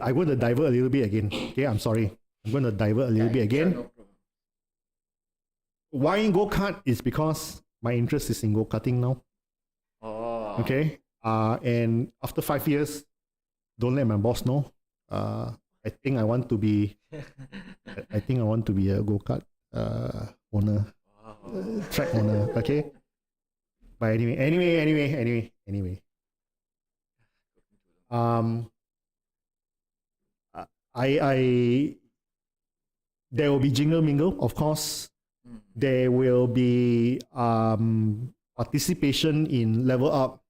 I'm going to divert a little bit again. Okay, I'm sorry. I'm going to divert a little bit again. No problem. Why in go-kart is because my interest is in go-karting now. Oh. Okay. And after 5 years, don't let my boss know. I think I want to be a go-kart owner, track owner. Okay. But anyway. I there will be jingle mingle, of course. There will be participation in level up.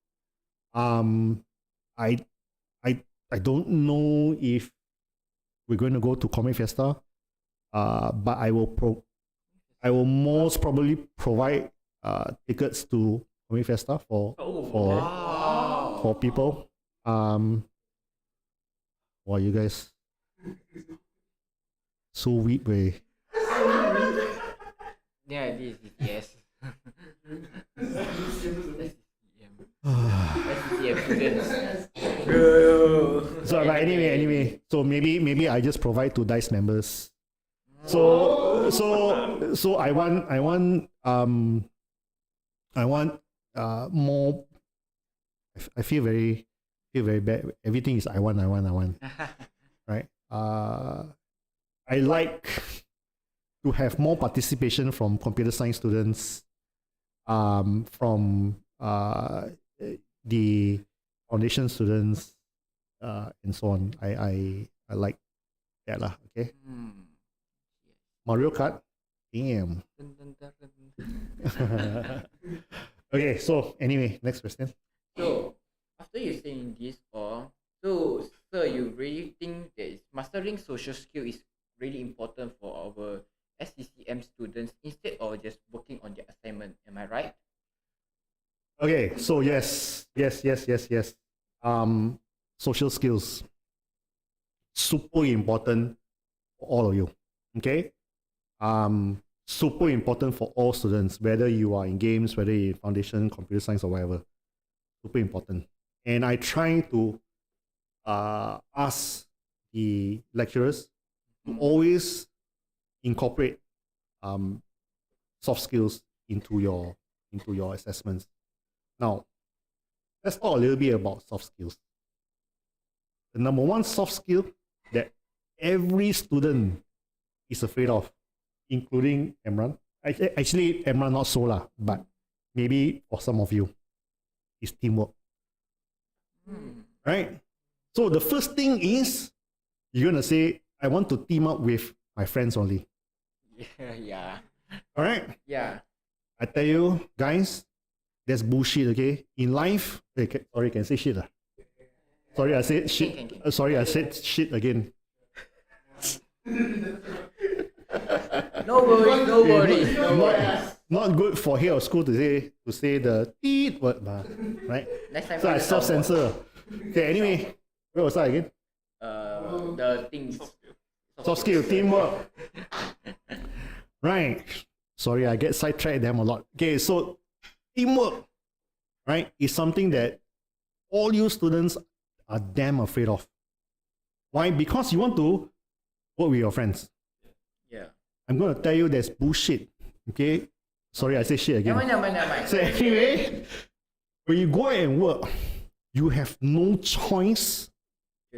I don't know if we're going to go to Comic Fiesta, but I will most probably provide tickets to Comic Fiesta for people. Wow, you guys so weak, way. Yeah, this is yes. So but anyway, so maybe I just provide to DICE members. So I want more. I feel very bad. Everything is I want. Right? I like to have more participation from computer science students, from the foundation students, and so on. I like that lah. Okay. Mario Kart, damn. Okay, so anyway, next question. So after you saying this so sir, you really think that mastering social skill is really important for our SCCM students instead of just working on their assignment? Am I right? Okay, so yes. Social skills, super important for all of you. Okay, super important for all students, whether you are in games, whether you're in foundation, computer science, or whatever. Super important. And I try to ask the lecturers to always incorporate soft skills into your assessments. Now, let's talk a little bit about soft skills. The number one soft skill that every student is afraid of, including Emran. Actually, Emran not so lah, but maybe for some of you, is teamwork. Right? So the first thing is, you're gonna say, I want to team up with my friends only. Yeah. All right? Yeah. I tell you, guys, that's bullshit, okay? In life, sorry, can I say shit? Sorry, I said shit. Sorry, I said shit again. No worries. Not good for here or school to say the teeth word, right? Next time So I self-censor. Okay, anyway, where was I again? The things. Soft skill, teamwork. Right. Sorry, I get sidetracked them a lot. Okay, so teamwork, right, is something that all you students are damn afraid of. Why? Because you want to work with your friends. Yeah. I'm going to tell you that's bullshit. Okay? Sorry, I say shit again. Never mind. So anyway, when you go and work, you have no choice.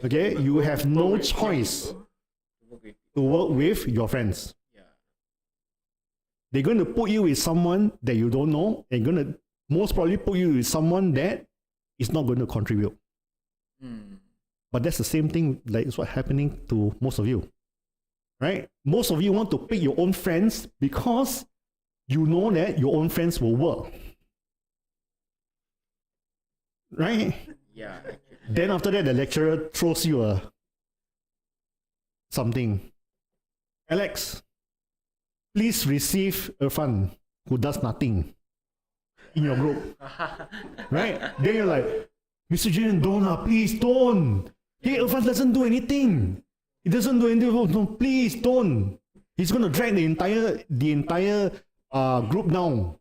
Okay? You have no choice to work with your friends. Yeah. They're going to put you with someone that you don't know. They're going to most probably put you with someone that is not going to contribute. But that's the same thing like it's what's happening to most of you. Right? Most of you want to pick your own friends because you know that your own friends will work. Right? Yeah. Then after that, the lecturer throws you a something. Alex, please receive Irfan, who does nothing in your group. Right? Then you're like, Mr. Julian, don't, please don't. Hey, Irfan doesn't do anything. He doesn't do anything. Oh, no, please don't. He's going to drag the entire group down,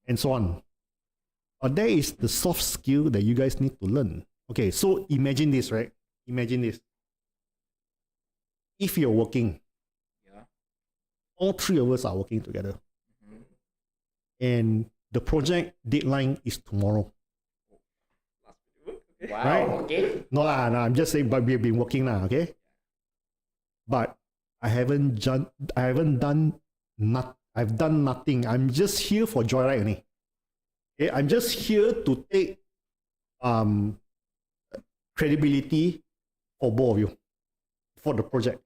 and so on. But that is the soft skill that you guys need to learn. Okay, so imagine this, right? Imagine this. If you're working, all three of us are working together, and the project deadline is tomorrow. Wow. Right? Okay. No, I'm just saying, but we've been working now, okay? But I've done nothing. I'm just here for joyride only. Okay? I'm just here to take credibility for both of you for the project.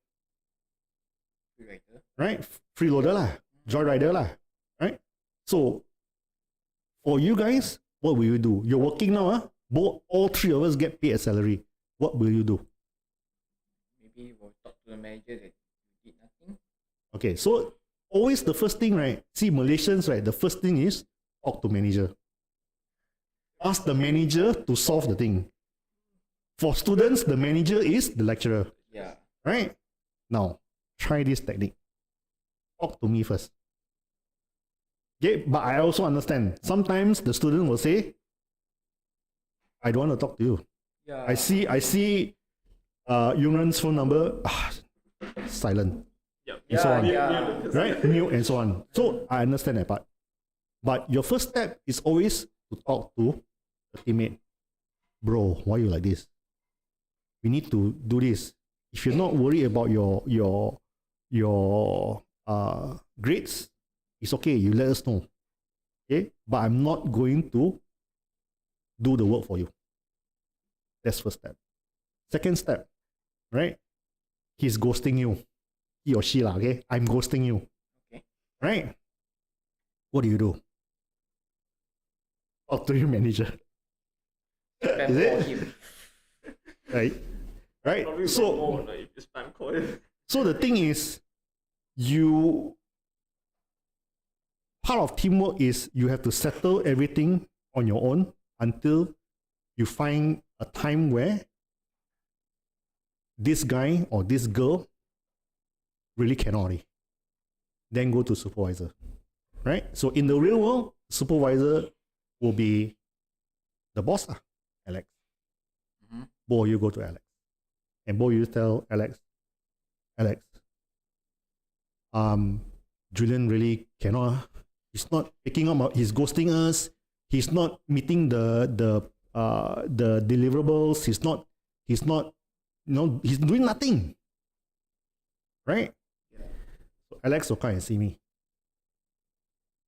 Right? Freeloader lah, joyrider lah, right? So for you guys, what will you do? You're working now, all three of us get paid a salary. What will you do? Maybe we'll talk to the manager that you did nothing. Okay, so always the first thing, right? See, Malaysians, right? The first thing is talk to manager. Ask the manager to solve the thing. For students, the manager is the lecturer. Yeah. Right? Now, try this technique. Talk to me first. Okay, but I also understand. Sometimes the student will say, I don't want to talk to you. Yeah. I see Yungren's phone number, silent. Yep. And so on. Yeah. Right? Mute and so on. So I understand that part. But your first step is always to talk to the teammate. Bro, why you like this? We need to do this. If you're not worried about your grades, it's okay. You let us know. Okay? But I'm not going to do the work for you. That's first step. Second step, right? He's ghosting you. He or she, okay? I'm ghosting you. Okay. Right? What do? Talk to your manager. Spam Is it? for him. Right? Right? Probably So, more like if you spam call it. so the thing is, part of teamwork is you have to settle everything on your own until you find a time where this guy or this girl really cannot already. Then go to supervisor. Right? So in the real world, supervisor will be the boss, Alex. Both of you go to Alex. And both of you tell Alex, Julian really cannot. He's not picking up. He's ghosting us. He's not meeting the deliverables. He's not. He's doing nothing. Right? So Alex will come and see me.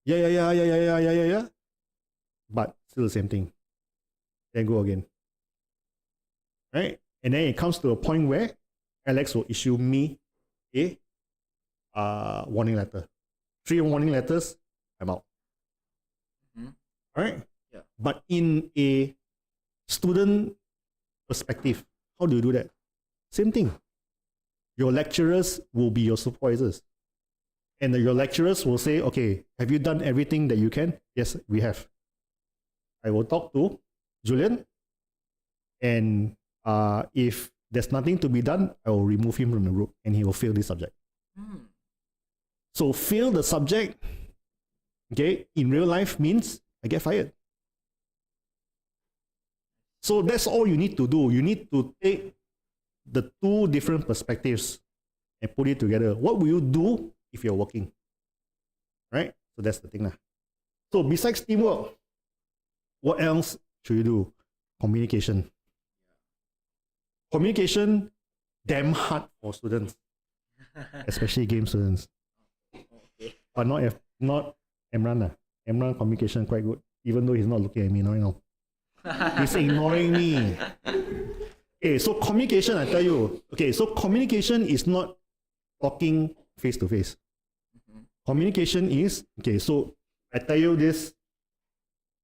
Yeah. But still the same thing. Then go again. Right? And then it comes to a point where Alex will issue me a warning letter. 3 warning letters, I'm out. Alright? Yeah. But in a student perspective, how do you do that? Same thing. Your lecturers will be your supervisors. And your lecturers will say, okay, have you done everything that you can? Yes, we have. I will talk to Julian And if there's nothing to be done, I will remove him from the group and he will fail this subject. So fail the subject, okay, in real life means I get fired. So that's all you need to do. You need to take the two different perspectives and put it together. What will you do if you're working? Right? So that's the thing. So besides teamwork, what else should you do? Communication. Communication, damn hard for students, especially game students. But not Emran. Emran communication quite good, even though he's not looking at me now. He's ignoring me. Okay, so communication, I tell you. Okay, so communication is not talking face to face. Communication is, okay, so I tell you this.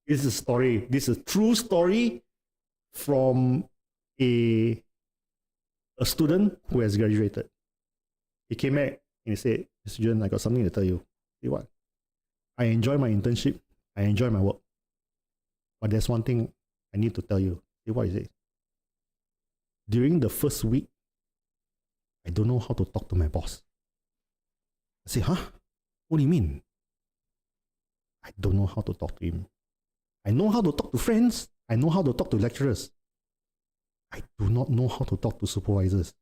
This is a story. This is a true story from a student who has graduated. He came back and he said, Mr. Julian, I got something to tell you. See what? I enjoy my internship. I enjoy my work. But there's one thing I need to tell you. See what is it? During the first week, I don't know how to talk to my boss. I say, huh? What do you mean? I don't know how to talk to him. I know how to talk to friends. I know how to talk to lecturers. I do not know how to talk to supervisors.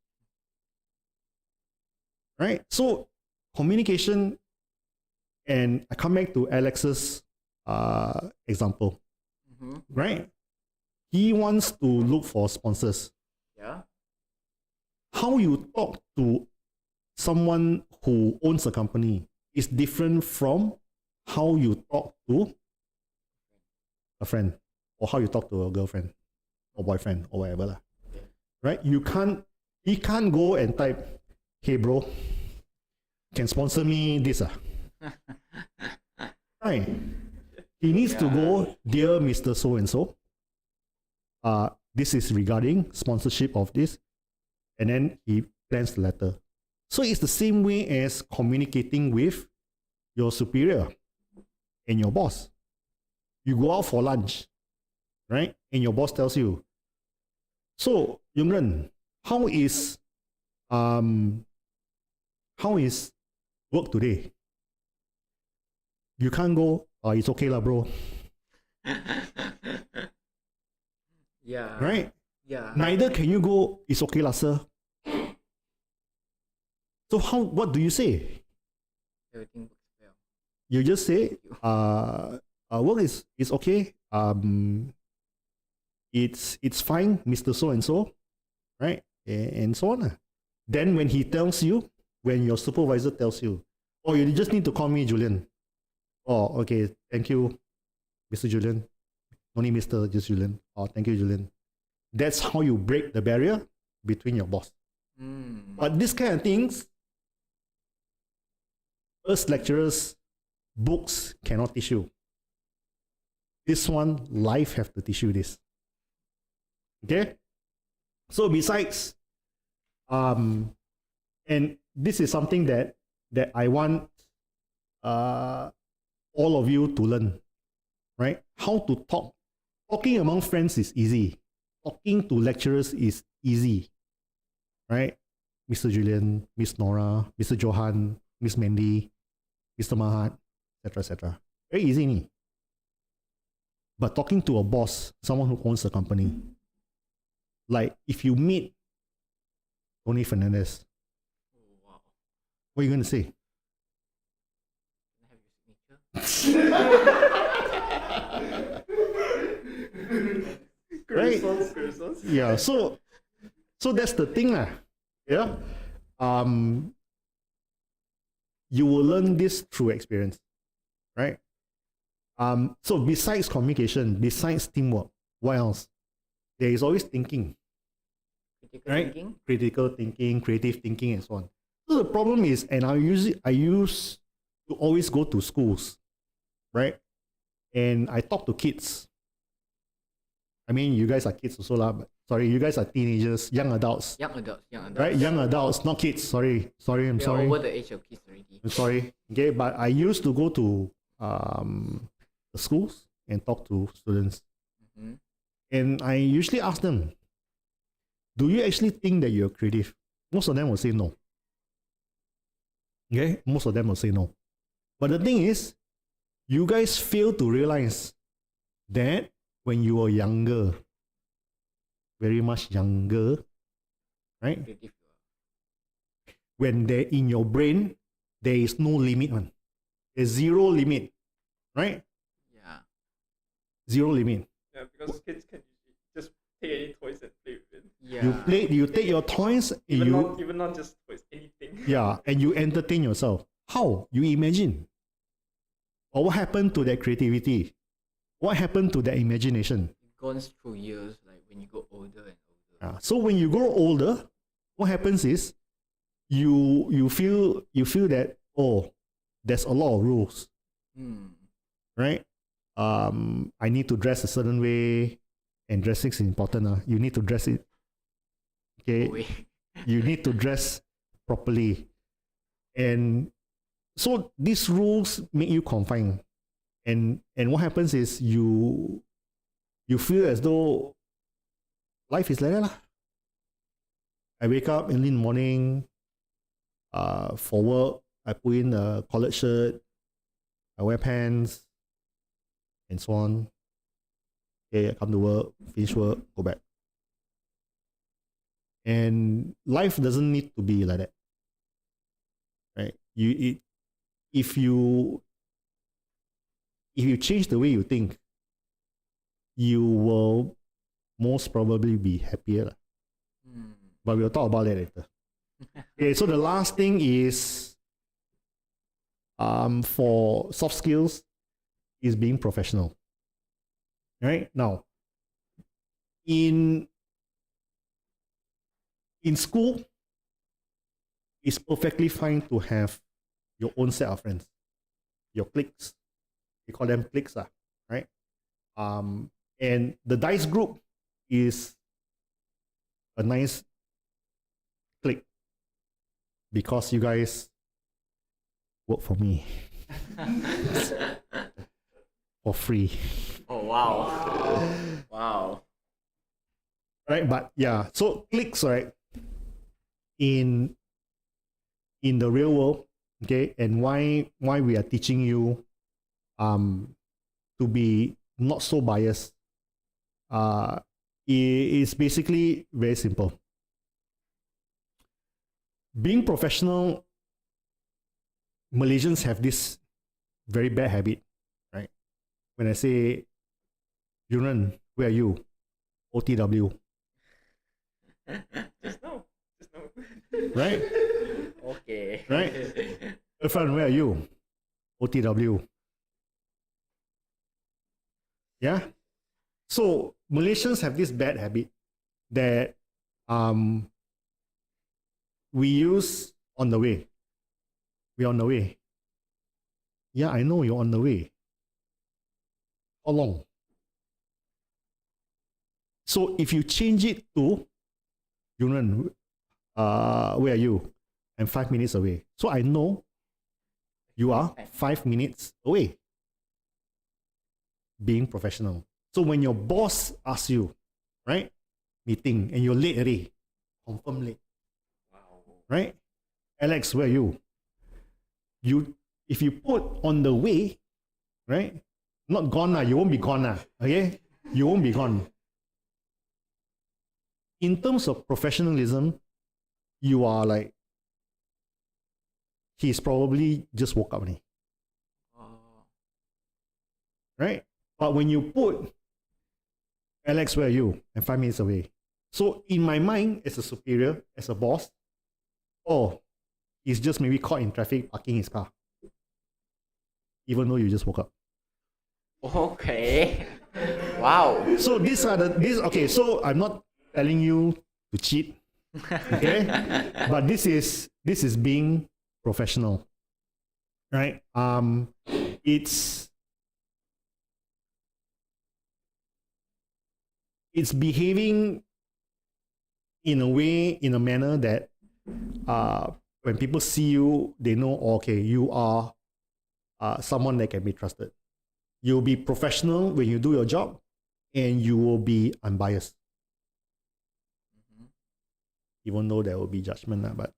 Right? So, communication, and I come back to Alex's example. Right? He wants to look for sponsors. Yeah. How you talk to someone who owns a company is different from how you talk to a friend, or how you talk to a girlfriend or boyfriend or whatever. Right? He can't go and type, hey bro, can sponsor me this? Right. He needs to go, dear Mr. So-and-so, this is regarding sponsorship of this, and then he plans the letter. So it's the same way as communicating with your superior and your boss. You go out for lunch, right? And your boss tells you, so, Yungren, how is work today? You can't go, it's okay lah, bro. Yeah. Right? Yeah. Neither can you go, it's okay lah, sir. So what do you say? Everything works well. You just say, work is okay. It's fine, Mr. So-and-so, right? And so on. Then when he tells you, when your supervisor tells you, oh, you just need to call me Julian. Oh, okay, thank you, Mr. Julian. No need Mr. Just Julian. Oh, thank you, Julian. That's how you break the barrier between your boss. But this kind of things, us lecturers, books cannot teach you. This one, life have to teach you this. Okay? So besides, and this is something that I want all of you to learn, right? How to talk. Talking among friends is easy. Talking to lecturers is easy, right? Mr. Julian, Miss Nora, Mr. Johan, Miss Mandy, Mr. Mahat, etc., etc. Very easy, ni. But talking to a boss, someone who owns a company, like if you meet Tony Fernandez, what are you going to say? Right? Yeah, so that's the thing lah. Yeah. You will learn this through experience, right? So besides communication, besides teamwork, what else? There is always thinking. Critical right? thinking. Critical thinking, creative thinking, and so on. So the problem is, and I used to always go to schools, right? And I talk to kids. I mean, you guys are kids also lah, but sorry, you guys are teenagers, young adults. Young adults. Right? Young adults, not kids. Sorry, I'm They're sorry. over the age of kids already. I'm sorry. Okay, but I used to go to the schools and talk to students. And I usually ask them, do you actually think that you're creative? Most of them will say no. Okay, most of them will say no. But the thing is, you guys fail to realize that when you were younger, very much younger, right? Creative. When they're in your brain, there is no limit one. There's zero limit, right? Yeah. Zero limit. Yeah, because kids can just take any toys and play with it. Yeah. You take your toys, and Even not just toys, anything. yeah, and you entertain yourself. How? You imagine. Or what happened to that creativity? What happened to that imagination? It goes through years, like when you go older and older. So when you grow older, what happens is you feel that, oh, there's a lot of rules, right? I need to dress a certain way, and dressing is important. You need to dress it. Okay, you need to dress properly, and so these rules make you confined, and what happens is you feel as though life is like that lah. I wake up early in the morning, for work. I put in a collared shirt, I wear pants, and so on. Okay, I come to work, finish work, go back. And life doesn't need to be like that, right? If you change the way you think, you will most probably be happier. But we'll talk about that later. Okay, so the last thing is, for soft skills, is being professional. Right? Now, in school, it's perfectly fine to have your own set of friends, your cliques. We call them cliques, right? And the dice group is a nice clique because you guys work for me for free. Oh wow. Wow. Right, but yeah, so cliques, right? In the real world, okay, and why we are teaching you to be not so biased, is basically very simple. Being professional, Malaysians have this very bad habit, right? When I say, Julian, where are you? OTW. Just know. Right? Okay. Right? Irfan, where are you? OTW. Yeah? So Malaysians have this bad habit that we use on the way. We're on the way. Yeah, I know you're on the way. How long? So if you change it to, Julian, where are you? I'm 5 minutes away. So I know you are 5 minutes away. Being professional. So when your boss asks you, right, meeting, and you're late already, confirm late. Wow. Right? Alex, where are you? If you put on the way, right? Not gone, you won't be gone. Okay? You won't be gone. In terms of professionalism, you are like, he's probably just woke up. Right? But when you put, Alex, where are you? I'm 5 minutes away. So in my mind, as a superior, as a boss, oh, he's just maybe caught in traffic parking his car. Even though you just woke up. Okay. Wow. So okay, so I'm not telling you to cheat. Okay? But this is being professional. Right? It's behaving in a way, in a manner that when people see you, they know, okay, you are someone that can be trusted. You'll be professional when you do your job, and you will be unbiased. even though there will be judgment, but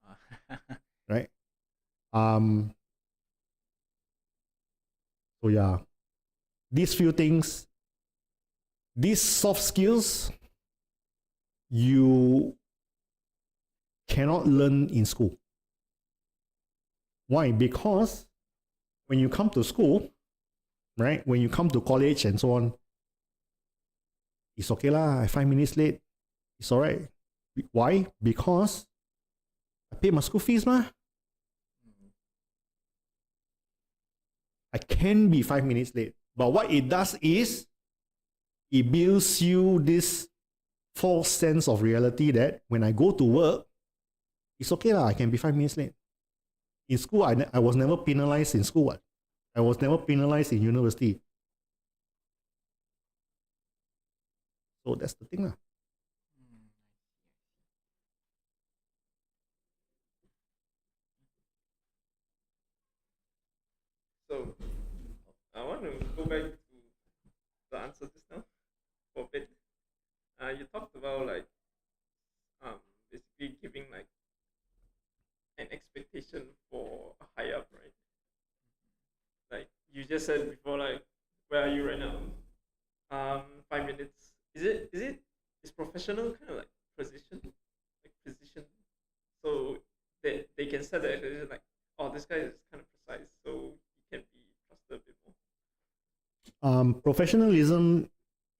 right. So yeah, these few things, these soft skills, you cannot learn in school. Why? Because when you come to school, right? When you come to college and so on, it's okay lah. 5 minutes late, it's alright. Why? Because I pay my school fees, mah. I can be 5 minutes late, but what it does is it builds you this false sense of reality that when I go to work, it's okay lah. I can be 5 minutes late. In school, I was never penalized in school. What? I was never penalized in university. So that's the thing lah. So I want to go back to the answer just now for a bit. You talked about like basically giving like an expectation for a high up, right? Like you just said before, like where are you right now? 5 minutes. Is professional kind of like position? So they can set the expectation like, oh, this guy is kind of precise, so he can be trusted a bit more. Professionalism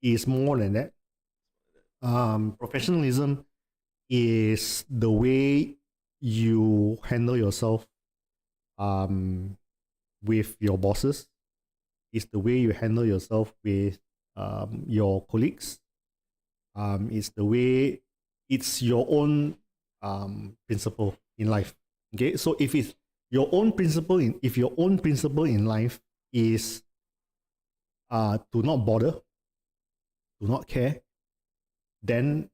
is more than that. Professionalism is the way you handle yourself with your bosses. It's the way you handle yourself with your colleagues. It's your own principle in life. Okay, so if your own principle in life is to not bother, to not care, then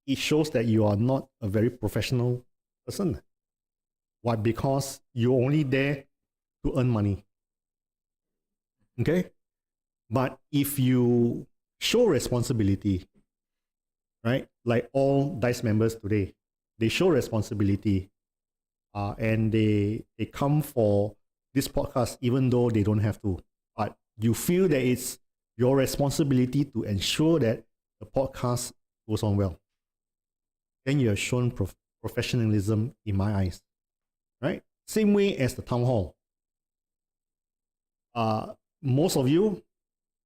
it shows that you are not a very professional person. Why? Because you're only there to earn money. Okay? But if you show responsibility, right? Like all DICE members today, they show responsibility and they come for this podcast even though they don't have to. But you feel that it's your responsibility to ensure that the podcast goes on well. Then you have shown professionalism in my eyes, right? Same way as the town hall. Most of you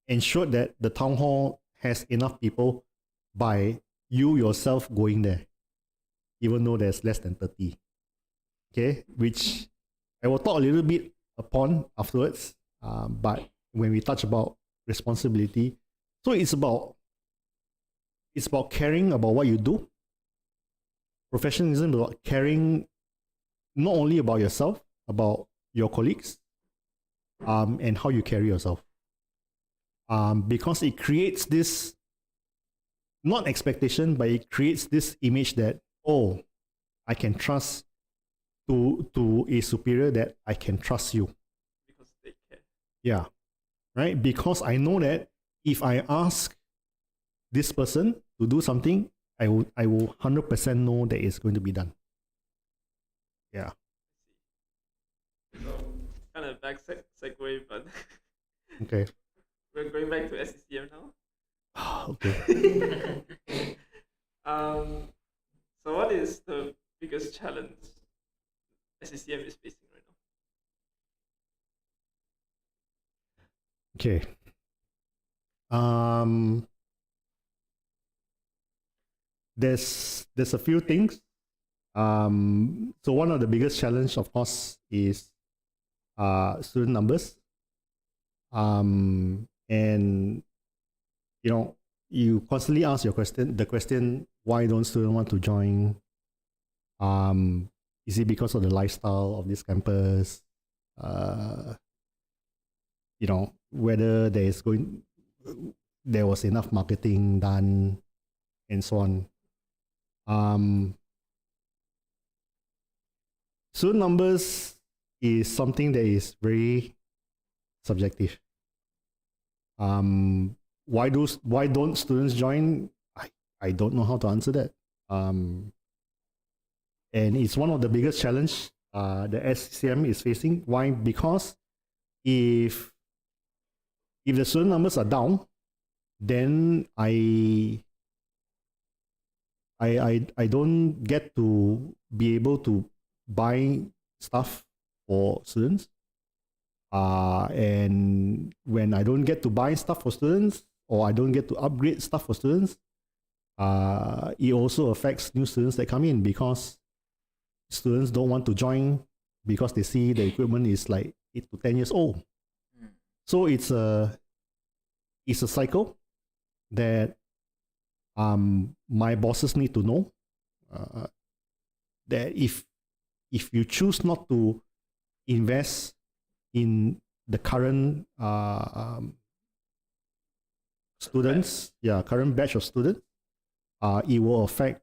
ensured that the town hall has enough people by you yourself going there, even though there's less than 30. Okay, which I will talk a little bit upon afterwards. But when we touch about responsibility, so it's about caring about what you do. Professionalism is about caring not only about yourself, about your colleagues, and how you carry yourself. Because it creates this, not expectation, but it creates this image that, oh, I can trust to a superior, that I can trust you. Because they care. Yeah, right? Because I know that if I ask this person to do something, I will 100% know that it's going to be done. Yeah. So kind of back segue, but Okay. we're going back to SCCM now. Okay. So what is the biggest challenge SCCM is facing right now? Okay. There's a few things. So one of the biggest challenge, of course, is student numbers. And you constantly ask the question, why don't students want to join? Is it because of the lifestyle of this campus? Whether there was enough marketing done, and so on. Student numbers is something that is very subjective. Why don't students join? I don't know how to answer that. And it's one of the biggest challenge the SCM is facing. Why? Because if the student numbers are down, then I don't get to be able to buy stuff for students. And when I don't get to buy stuff for students, or I don't get to upgrade stuff for students, it also affects new students that come in, because students don't want to join because they see the equipment is like 8 to 10 years old. So it's a cycle that my bosses need to know, that if you choose not to invest in the current students, current batch of students, it will affect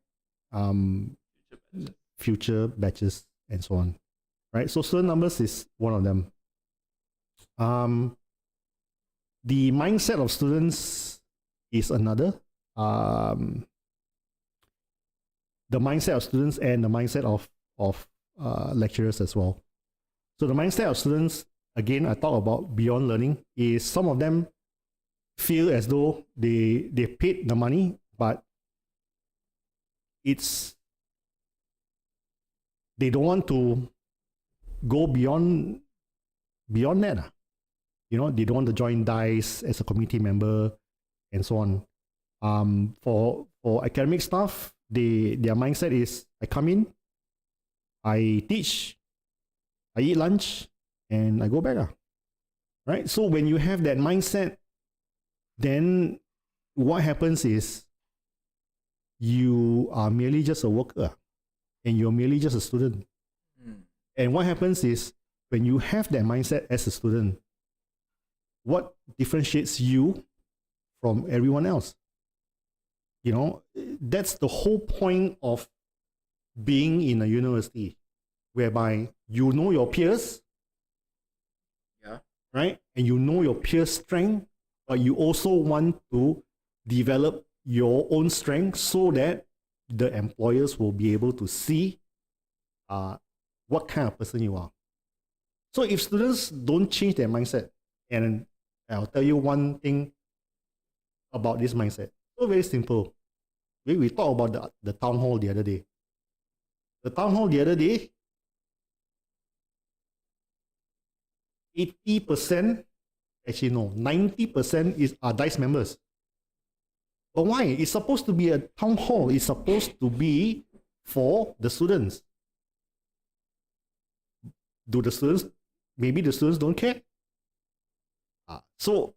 future batches and so on, right? So student numbers is one of them. The mindset of students is another. The mindset of students and the mindset of lecturers as well. So the mindset of students, again, I talk about beyond learning, is some of them feel as though they paid the money, but they don't want to go beyond that. They don't want to join DICE as a community member and so on. For academic stuff, their mindset is, I come in, I teach, I eat lunch, and I go back. Right? So when you have that mindset, then what happens is you are merely just a worker and you're merely just a student. And what happens is, when you have that mindset as a student, what differentiates you from everyone else? That's the whole point of being in a university, whereby you know your peers, right? And you know your peers' strength, but you also want to develop your own strength so that the employers will be able to see what kind of person you are. So if students don't change their mindset, and I'll tell you one thing about this mindset. So very simple. We talked about the town hall the other day. The town hall the other day, 80%, actually no, 90% are DICE members. But why? It's supposed to be a town hall. It's supposed to be for the students. Maybe the students don't care. So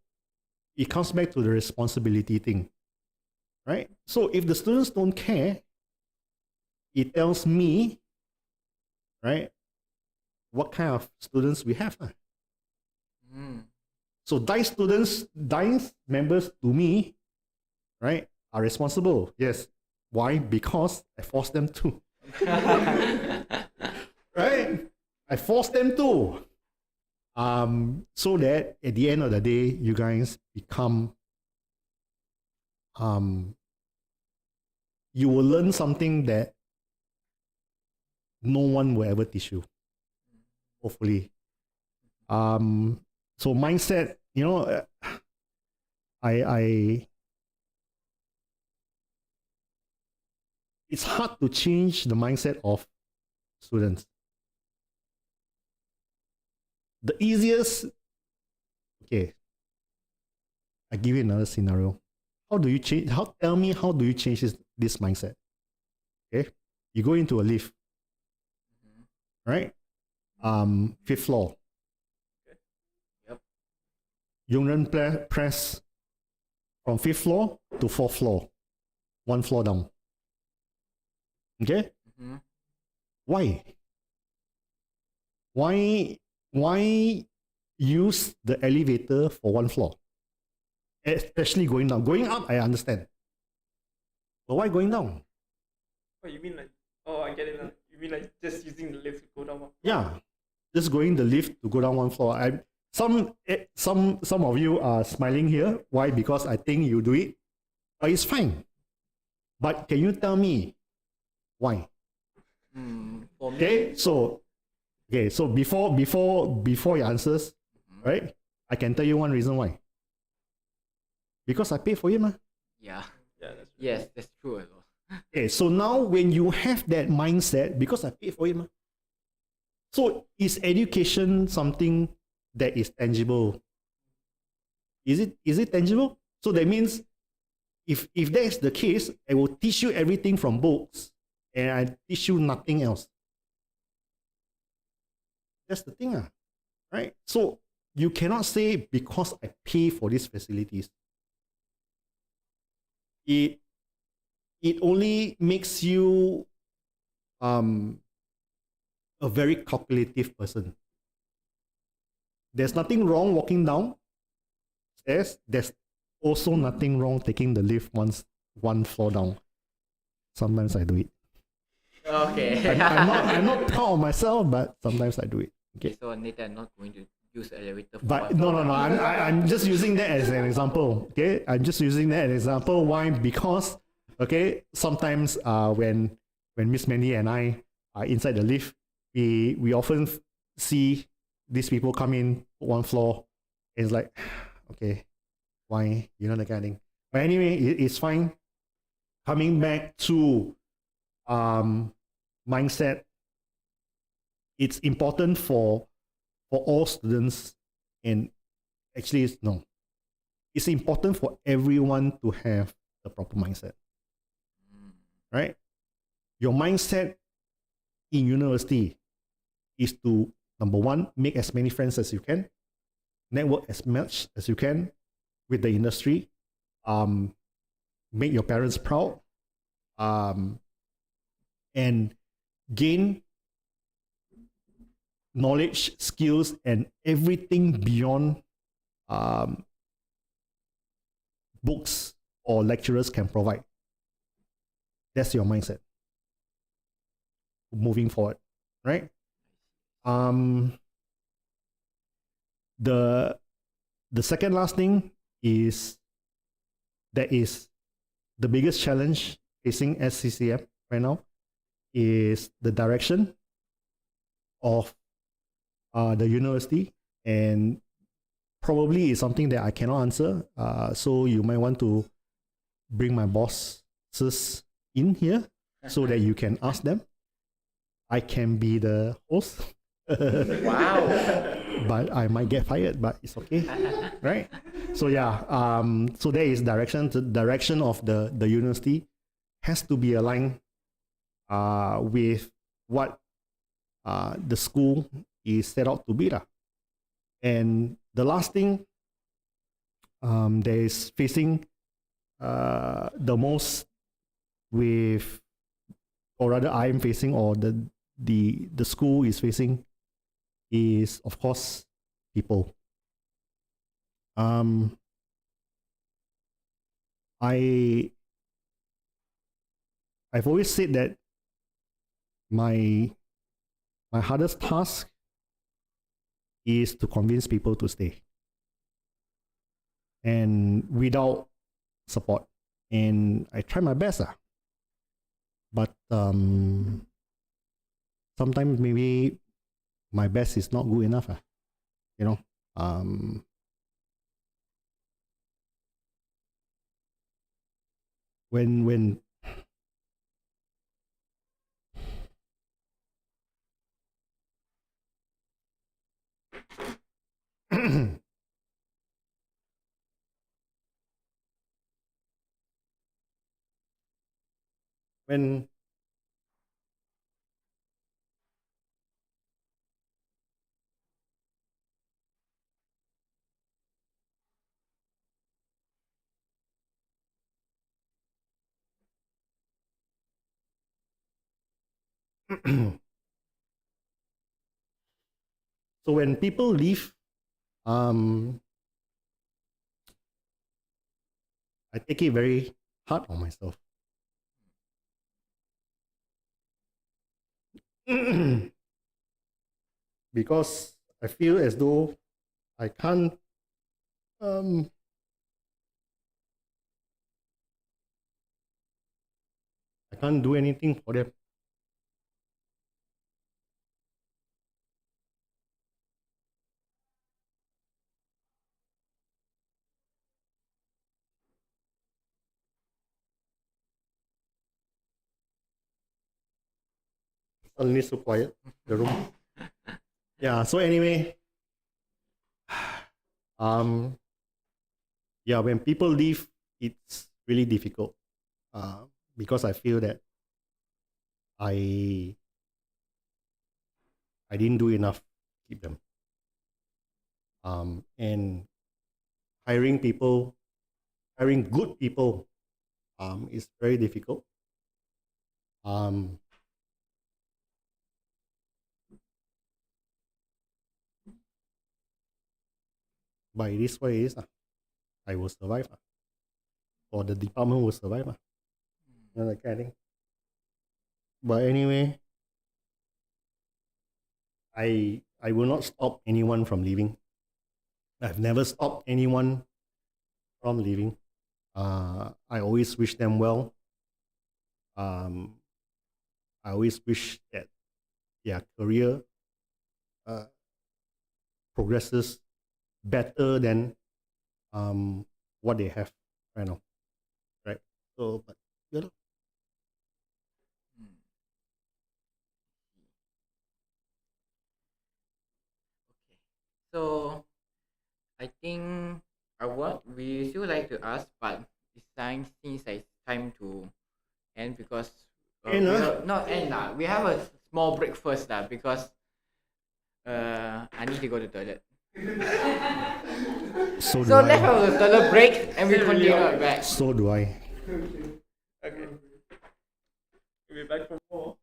it comes back to the responsibility thing, right? So if the students don't care, it tells me, right, what kind of students we have. So DICE members to me, right, are responsible. Yes. Why? Because I forced them to. Right? I forced them to. So that at the end of the day, you guys become, you will learn something that no one will ever teach you, hopefully. So mindset, it's hard to change the mindset of students. The easiest, okay, I give you another scenario. Tell me how do you change this mindset? Okay, you go into a lift, right? 5th floor. Yep. 佣人 press from 5th floor to 4th floor, 1 floor down. Okay? Why? Why use the elevator for 1 floor? Especially going down. Going up, I understand. But why going down? Oh, you mean like, I get it now. You mean like just using the lift to go down one floor? Yeah, just going the lift to go down 1 floor. Some of you are smiling here. Why? Because I think you do it. But it's fine. But can you tell me why? For me, Okay, so before your answers, right? I can tell you one reason why. Because I pay for it, man. yeah, Yeah, that's right. yes, that's true as well. Okay, so now when you have that mindset, because I pay for it, man. So is education something that is tangible? Is it tangible? So that means if that is the case, I will teach you everything from books and I teach you nothing else. That's the thing, right? So you cannot say because I pay for these facilities. It only makes you a very calculative person. There's nothing wrong walking down stairs. There's also nothing wrong taking the lift one floor down. Sometimes I do it. Okay. I'm not proud of myself, but sometimes I do it. Okay, so Nathan, I'm not going to use the elevator. For But no. I'm just using that as an example. Okay, I'm just using that as an example. Why? Because sometimes when Miss Mandy and I are inside the lift, we often see these people come in one floor. It's like, okay, why? You know, the kind of thing. But anyway, it's fine. Coming back to mindset, it's important for all students, and actually it's important for everyone to have the proper mindset, right? Your mindset in university is to, number one, make as many friends as you can, network as much as you can with the industry, make your parents proud, and gain knowledge, skills, and everything beyond books or lecturers can provide. That's your mindset moving forward, right? The second last thing is that is the biggest challenge facing SCCM right now is the direction of the university, and probably is something that I cannot answer. So you might want to bring my bosses in here so that you can ask them. I can be the host. Wow. But I might get fired, but it's okay. Right? So yeah, so there is direction. The direction of the university has to be aligned with what the school is set out to be. And the last thing that is facing the most with, or rather I am facing, or the school is facing, is of course people. I've always said that my hardest task is to convince people to stay, and without support, and I try my best, but sometimes maybe my best is not good enough, you know. When when so when people leave, I take it very hard on myself. Because I feel as though I can't I can't do anything for them. Suddenly so quiet, the room. Yeah, so anyway, um, yeah, when people leave, it's really difficult. Because I feel that I I didn't do enough to keep them. And hiring people, hiring good people, is very difficult. Um, but it is what it is. I will survive. Or the department will survive. You know, that kind of thing. But anyway, I will not stop anyone from leaving. I've never stopped anyone from leaving. I always wish them well. Um, I always wish that their career uh, progresses better than what they have right now, right? So, but you know, Mm. Okay. So I think we still like to ask, but it's time since it's time to end because and we have not end lah. We have a small break first lah because I need to go to the toilet. so do So let's I. have a toilet break and we Is it really continue hot? back. So do I. Okay. We'll be back for more.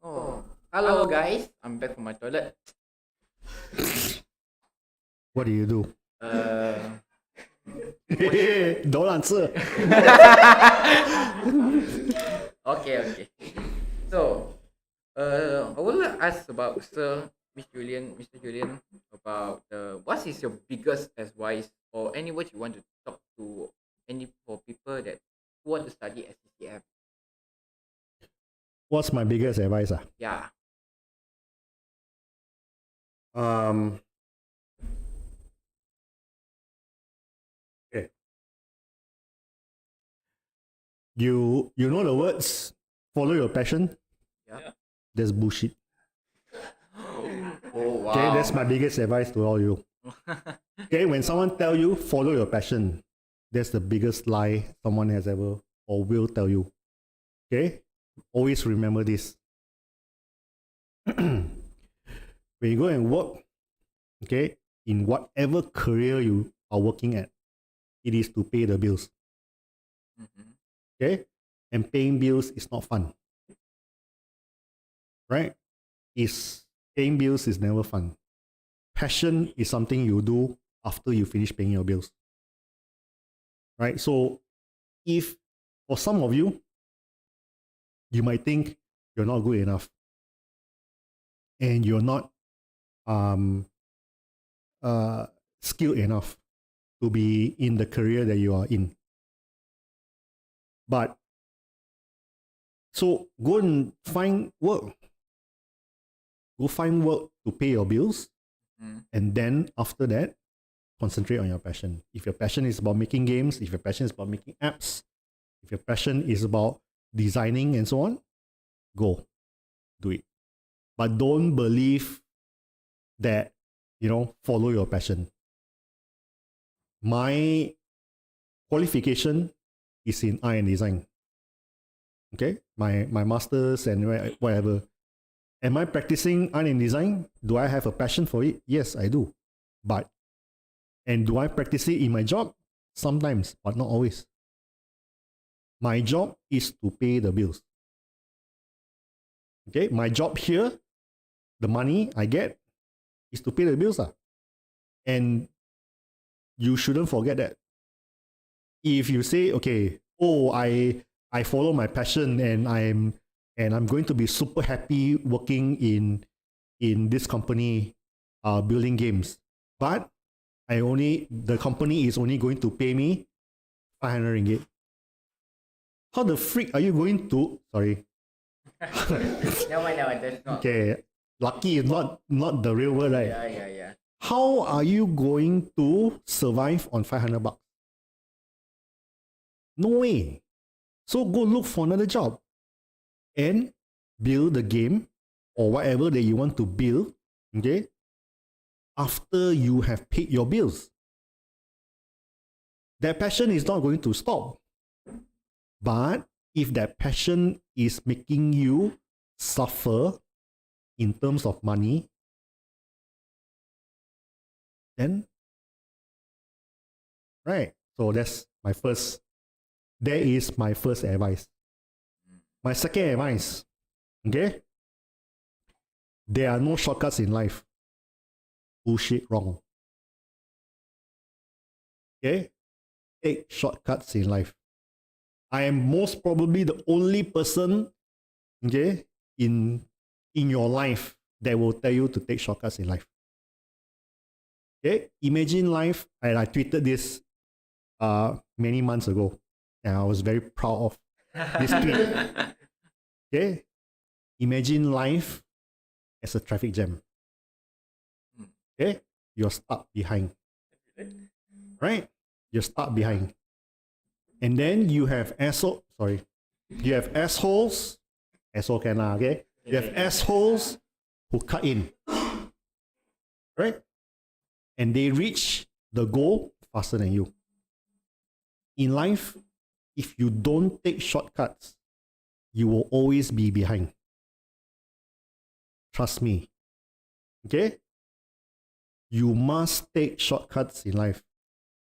Oh, hello guys. I'm back from my toilet. What do you do? Don't answer. Okay. So, I would like to ask about Mr. Julian, about what is your biggest advice or any words you want to talk to any for people that who want to study SCCM? What's my biggest advice? Yeah. Okay. You know the words follow your passion? Yeah. That's bullshit. Oh wow. Okay, that's my biggest advice to all you. Okay, when someone tell you follow your passion, that's the biggest lie someone has ever or will tell you. Okay, always remember this. When you go and work, okay, in whatever career you are working at, it is to pay the bills. Mhm. Okay, and paying bills is not fun, right? Paying bills is never fun. Passion is something you do after you finish paying your bills, right? So if for some of you, you might think you're not good enough and you're not skilled enough to be in the career that you are in. But so go and find work. Go find work to pay your bills. Mm. And then after that, concentrate on your passion. If your passion is about making games, if your passion is about making apps, if your passion is about designing and so on, go do it. But don't believe that, follow your passion. My qualification is in art and design. Okay, my master's and whatever. Am I practicing art and design? Do I have a passion for it? Yes, I do. And do I practice it in my job? Sometimes, but not always. My job is to pay the bills. Okay, my job here, the money I get is to pay the bills. And you shouldn't forget that. If you say, okay, I follow my passion and I'm going to be super happy working in this company building games, but the company is only going to pay me 500 ringgit. How the freak are you going to? Sorry. No, that's not. Okay, lucky is not the real word, right? Yeah. How are you going to survive on 500 bucks? No way. So go look for another job and build the game or whatever that you want to build, okay, after you have paid your bills. That passion is not going to stop. But if that passion is making you suffer in terms of money, then, right. So that is my first advice. My second advice, okay? There are no shortcuts in life. Bullshit, wrong. Okay? Take shortcuts in life. I am most probably the only person, okay, in your life that will tell you to take shortcuts in life. Okay? Imagine life, and I tweeted this many months ago, and I was very proud of this tweet. Okay? Imagine life as a traffic jam. Okay? You're stuck behind. Right? You're stuck behind. And then you have assholes. Asshole can okay? You have assholes who cut in. Right? And they reach the goal faster than you. In life, if you don't take shortcuts, you will always be behind. Trust me. Okay? You must take shortcuts in life.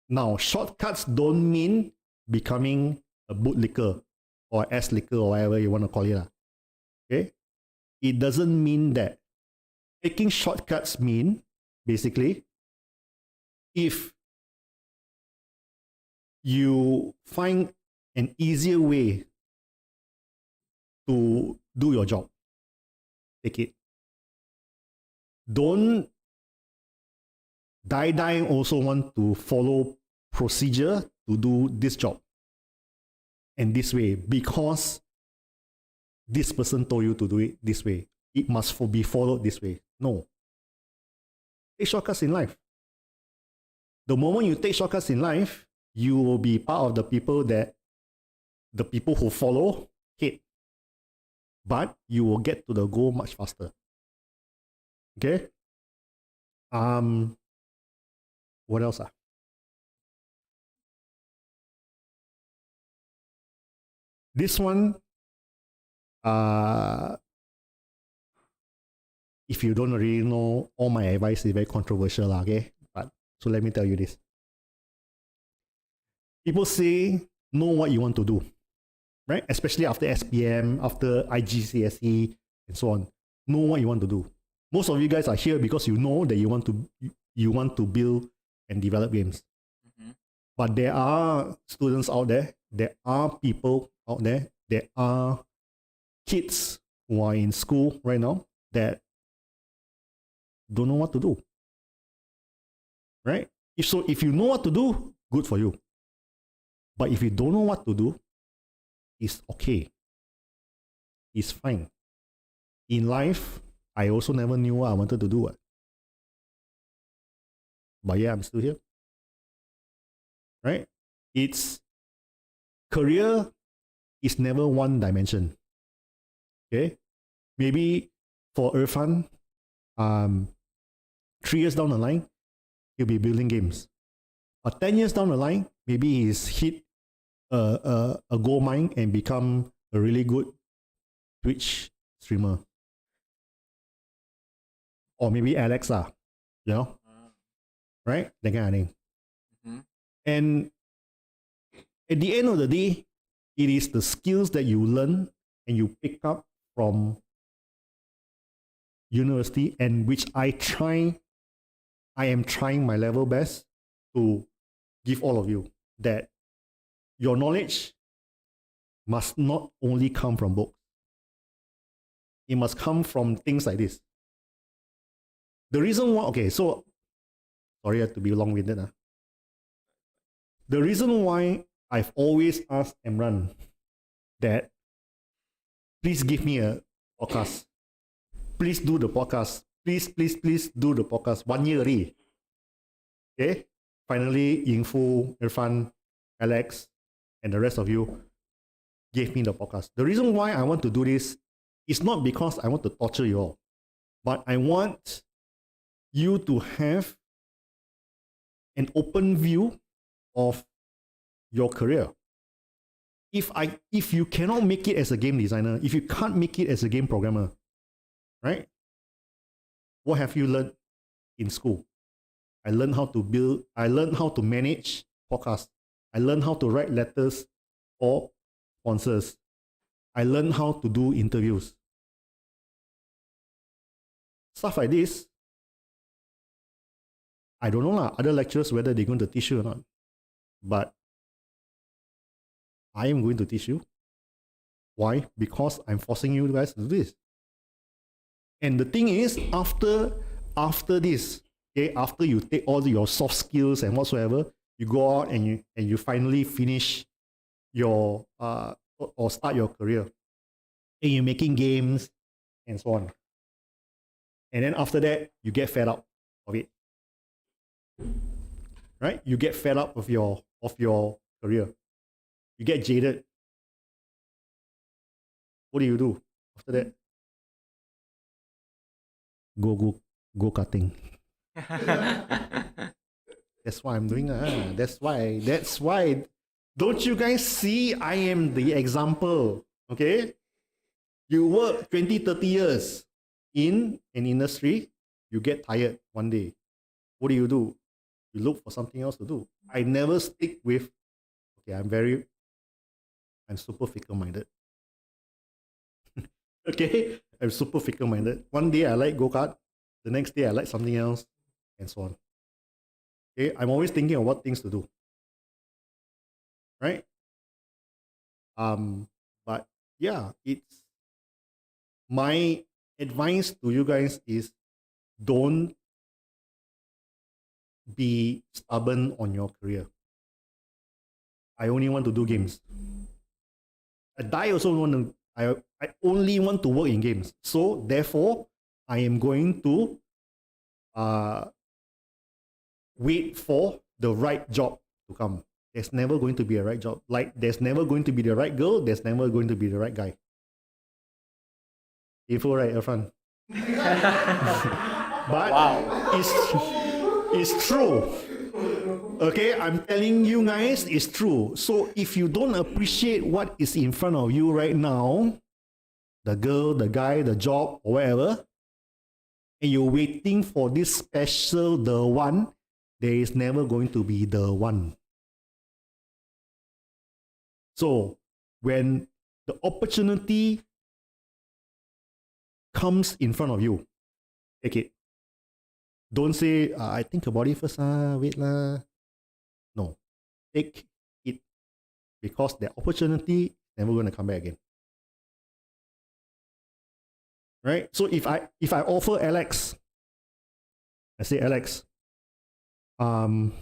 Now, shortcuts don't mean becoming a bootlicker or ass licker or whatever you want to call it. Okay? it doesn't mean that taking shortcuts mean basically if you find an easier way to do your job, take it. Don't die also want to follow procedure to do this job and this way because this person told you to do it this way. It must be followed this way. No. Take shortcuts in life. The moment you take shortcuts in life, you will be part of the people who follow hate. But you will get to the goal much faster. Okay? What else? This one, if you don't really know, all my advice is very controversial, okay? But so let me tell you this. People say, know what you want to do, right? Especially after SPM, after IGCSE, and so on. Know what you want to do. Most of you guys are here because you know that you want to build and develop games. Mm-hmm. But there are students out there, there are people out there, there are kids who are in school right now that don't know what to do. Right? If you know what to do, good for you. But if you don't know what to do, it's okay. It's fine. In life, I also never knew what I wanted to do. But yeah, I'm still here. Right? It's career is never one dimension. Okay? Maybe for Irfan, 3 years down the line, he'll be building games. But 10 years down the line, maybe he's hit a gold mine and become a really good Twitch streamer. Or maybe Alexa, you know? Right? That kind of thing. Mm-hmm. And at the end of the day, it is the skills that you learn and you pick up from university, and which I am trying my level best to give all of you, that your knowledge must not only come from books. It must come from things like this. The reason why, okay, so, sorry I have to be long-winded. The reason why I've always asked Emran that please give me a podcast. Please do the podcast. Please do the podcast. 1 year already. Okay? Finally, Yingfu, Irfan, Alex, and the rest of you gave me the podcast. The reason why I want to do this is not because I want to torture you all, but I want you to have an open view of your career. If you cannot make it as a game designer, if you can't make it as a game programmer, right? What have you learned in school? I learned how to build, I learned how to manage podcasts. I learned how to write letters for sponsors. I learned how to do interviews. Stuff like this, I don't know other lecturers whether they're going to teach you or not. But I am going to teach you. Why? Because I'm forcing you guys to do this. And the thing is, after this, okay, after you take all your soft skills and whatsoever, you go out and you finally finish your or start your career. And you're making games and so on. And then after that, you get fed up of it. Right? You get fed up of your career. You get jaded. What do after that? Go cutting. That's why I'm doing that. That's why. Don't you guys see I am the example? Okay? You work 20, 30 years in an industry, you get tired one day. What do? You look for something else to do. I never stick with, okay, I'm super fickle-minded. Okay? I'm super fickle-minded. One day I like go-kart, the next day I like something else, and so on. Okay, I'm always thinking of what things to do. Right? But yeah, it's my advice to you guys is don't be stubborn on your career. I only want to do games. I also want to. I only want to work in games. So therefore, I am going to wait for the right job to come. There's never going to be a right job. Like there's never going to be the right girl. There's never going to be the right guy. Info right, Irfan. But it's true. Okay, I'm telling you guys, it's true. So if you don't appreciate what is in front of you right now, the girl, the guy, the job, or whatever, and you're waiting for this special, the one, there is never going to be the one. So when the opportunity comes in front of you, take it. Don't say, I think about it first, wait lah. No, take it, because the opportunity is never going to come back again. Right? So if I offer Alex, I say, Alex, I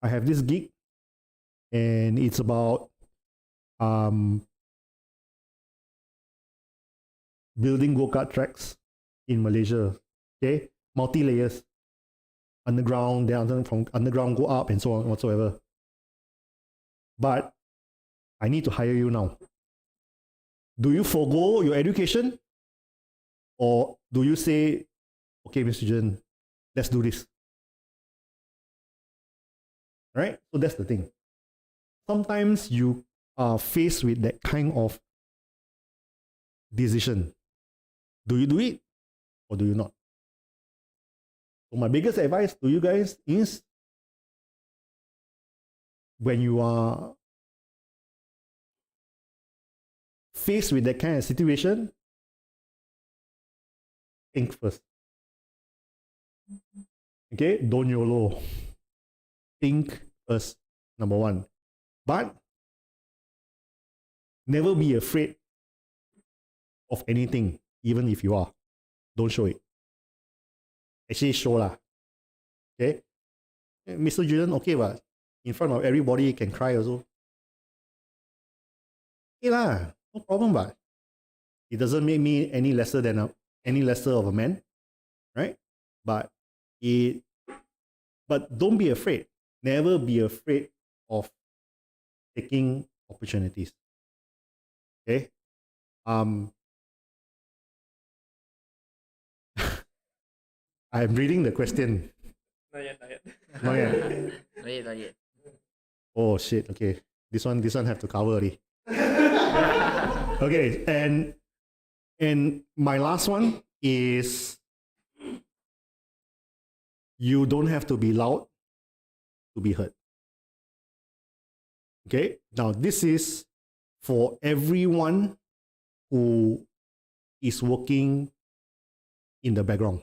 have this gig, and it's about building go-kart tracks in Malaysia. Okay, multi-layers, underground, then from underground go up and so on whatsoever. But I need to hire you now. Do you forego your education, or do you say, okay, Mr. Julian, let's do this? Right? So that's the thing. Sometimes you are faced with that kind of decision. Do you do it or do you not? So my biggest advice to you guys is, when you are faced with that kind of situation, think first. Okay? Don't YOLO. Think first, number one. But never be afraid of anything, even if you are. Don't show it. Actually, show lah. Okay? Mr. Julian, okay, but in front of everybody, you can cry also. Okay lah, no problem, but it doesn't make me any lesser of a man, right? But don't be afraid. Never be afraid of taking opportunities. Okay? I'm reading the question. Not yet. Not yet. Not yet. Oh shit, okay. This one have to cover already. Okay, and my last one is, you don't have to be loud to be heard. Okay, now this is for everyone who is working in the background.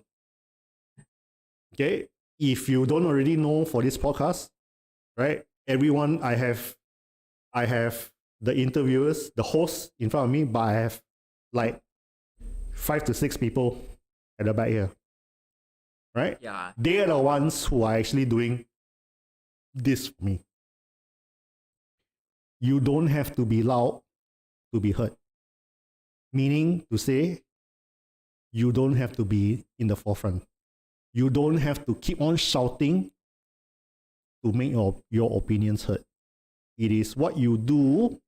Okay, if you don't already know, for this podcast, right? Everyone, I have the interviewers, the hosts in front of me, but I have like 5 to 6 people at the back here. Right? Yeah. They are the ones who are actually doing this for me. You don't have to be loud to be heard. Meaning to say, you don't have to be in the forefront. You don't have to keep on shouting to make your opinions heard. It is what you do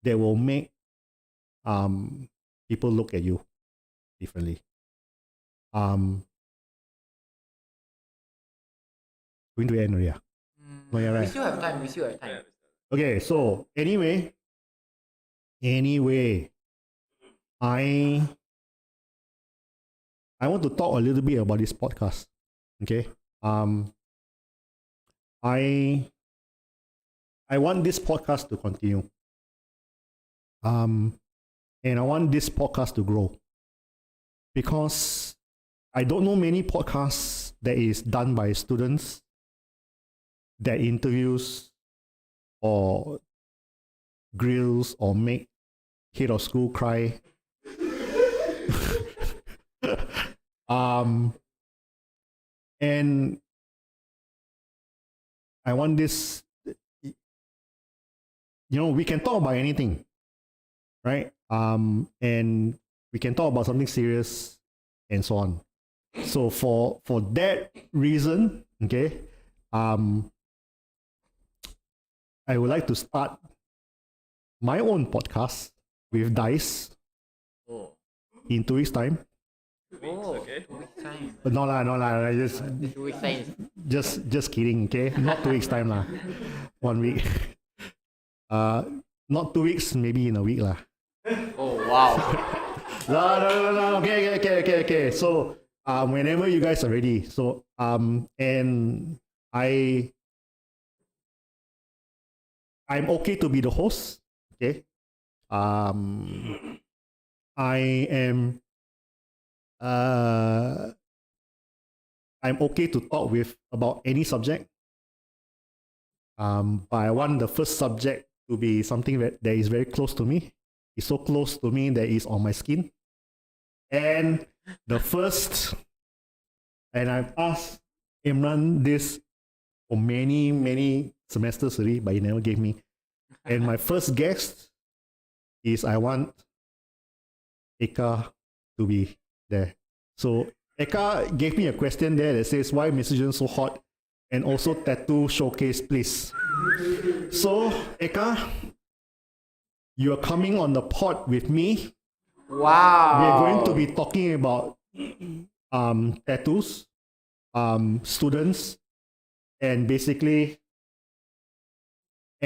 that will make people look at you differently. Going to end already. No, you're right. We still have time. Okay, so anyway, I want to talk a little bit about this podcast. Okay. I want this podcast to continue. And I want this podcast to grow because I don't know many podcasts that is done by students that interviews or grills or make head of school cry. And I want this, we can talk about anything, right? And we can talk about something serious and so on. So for that reason, okay, I would like to start my own podcast with Dice Oh. in 2 weeks' time. 2 weeks, Oh, okay. 2 weeks time. No lah, The 2 weeks time. just kidding, okay? Not 2 weeks' time lah. 1 week. Not 2 weeks, maybe in a week lah. Oh wow. No. Okay. So, whenever you guys are ready. So, and I'm okay to be the host. Okay. I am. I'm okay to talk with about any subject. But I want the first subject to be something that is very close to me. It's so close to me that it's on my skin. And the first, and I've asked Imran this for many semesters already, but he never gave me. And my first guest is I want Eka to be there. So Eka gave me a question there that says, why Mr. so hot? And also tattoo showcase, please. So Eka, you are coming on the pod with me. Wow. We're going to be talking about tattoos, students, and basically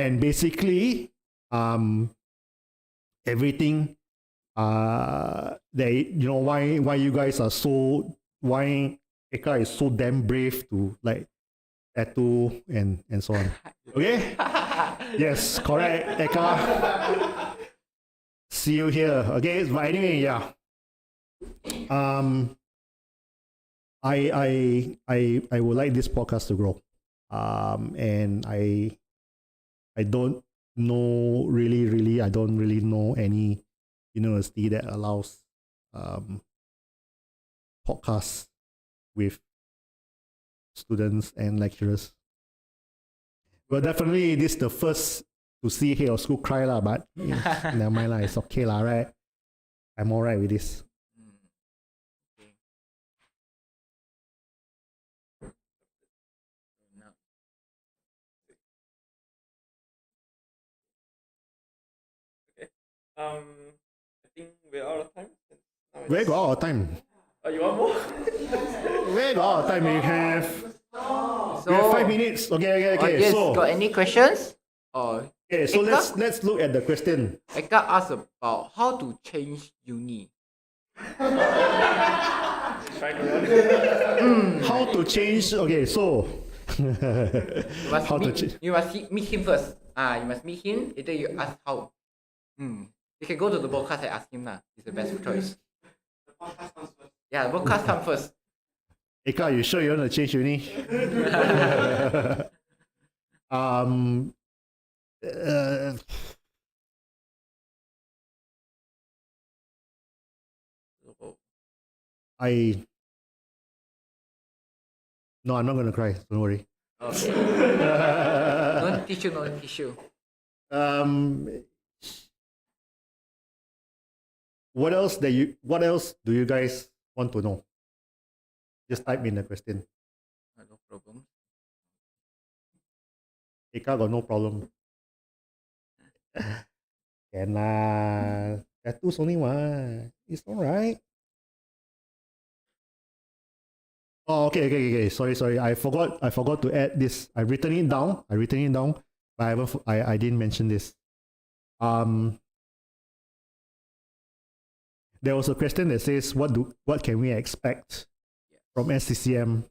everything that why you guys are so, why Eka is so damn brave to like tattoo and so on. Okay? Yes, correct, Eka. See you here. Okay, but anyway, yeah. I would like this podcast to grow. And I don't know really I don't really know any university that allows podcasts with students and lecturers. Well, definitely this is the first to see head of school cry lah, but never mind lah, it's okay lah, right? I'm alright with this. Okay. No. Okay. I think we're out of time. Now Where it's- got our time? You want more? Where got our time? We have So, 5 minutes. Okay. audience, So got any questions? Or okay, so Eka? let's look at the question. Eka asked about how to change uni. Trying to run. How to change? Okay, so You must, how to meet, change? you must meet him first. You must meet him. Later you ask how. You can go to the podcast and ask him lah. It's the best choice. Yeah, the podcast come first. Eka, you sure you want to change uni? uh, No, I'm not gonna cry. Don't worry. Okay. No tissue. What else do you guys want to know? Just type in the question. No problem. Eka got no problem. Can lah. Tattoos only one. It's alright. Oh, okay. Sorry. I forgot to add this. I've written it down. But I didn't mention this. There was a question that says, what can we expect from SCCM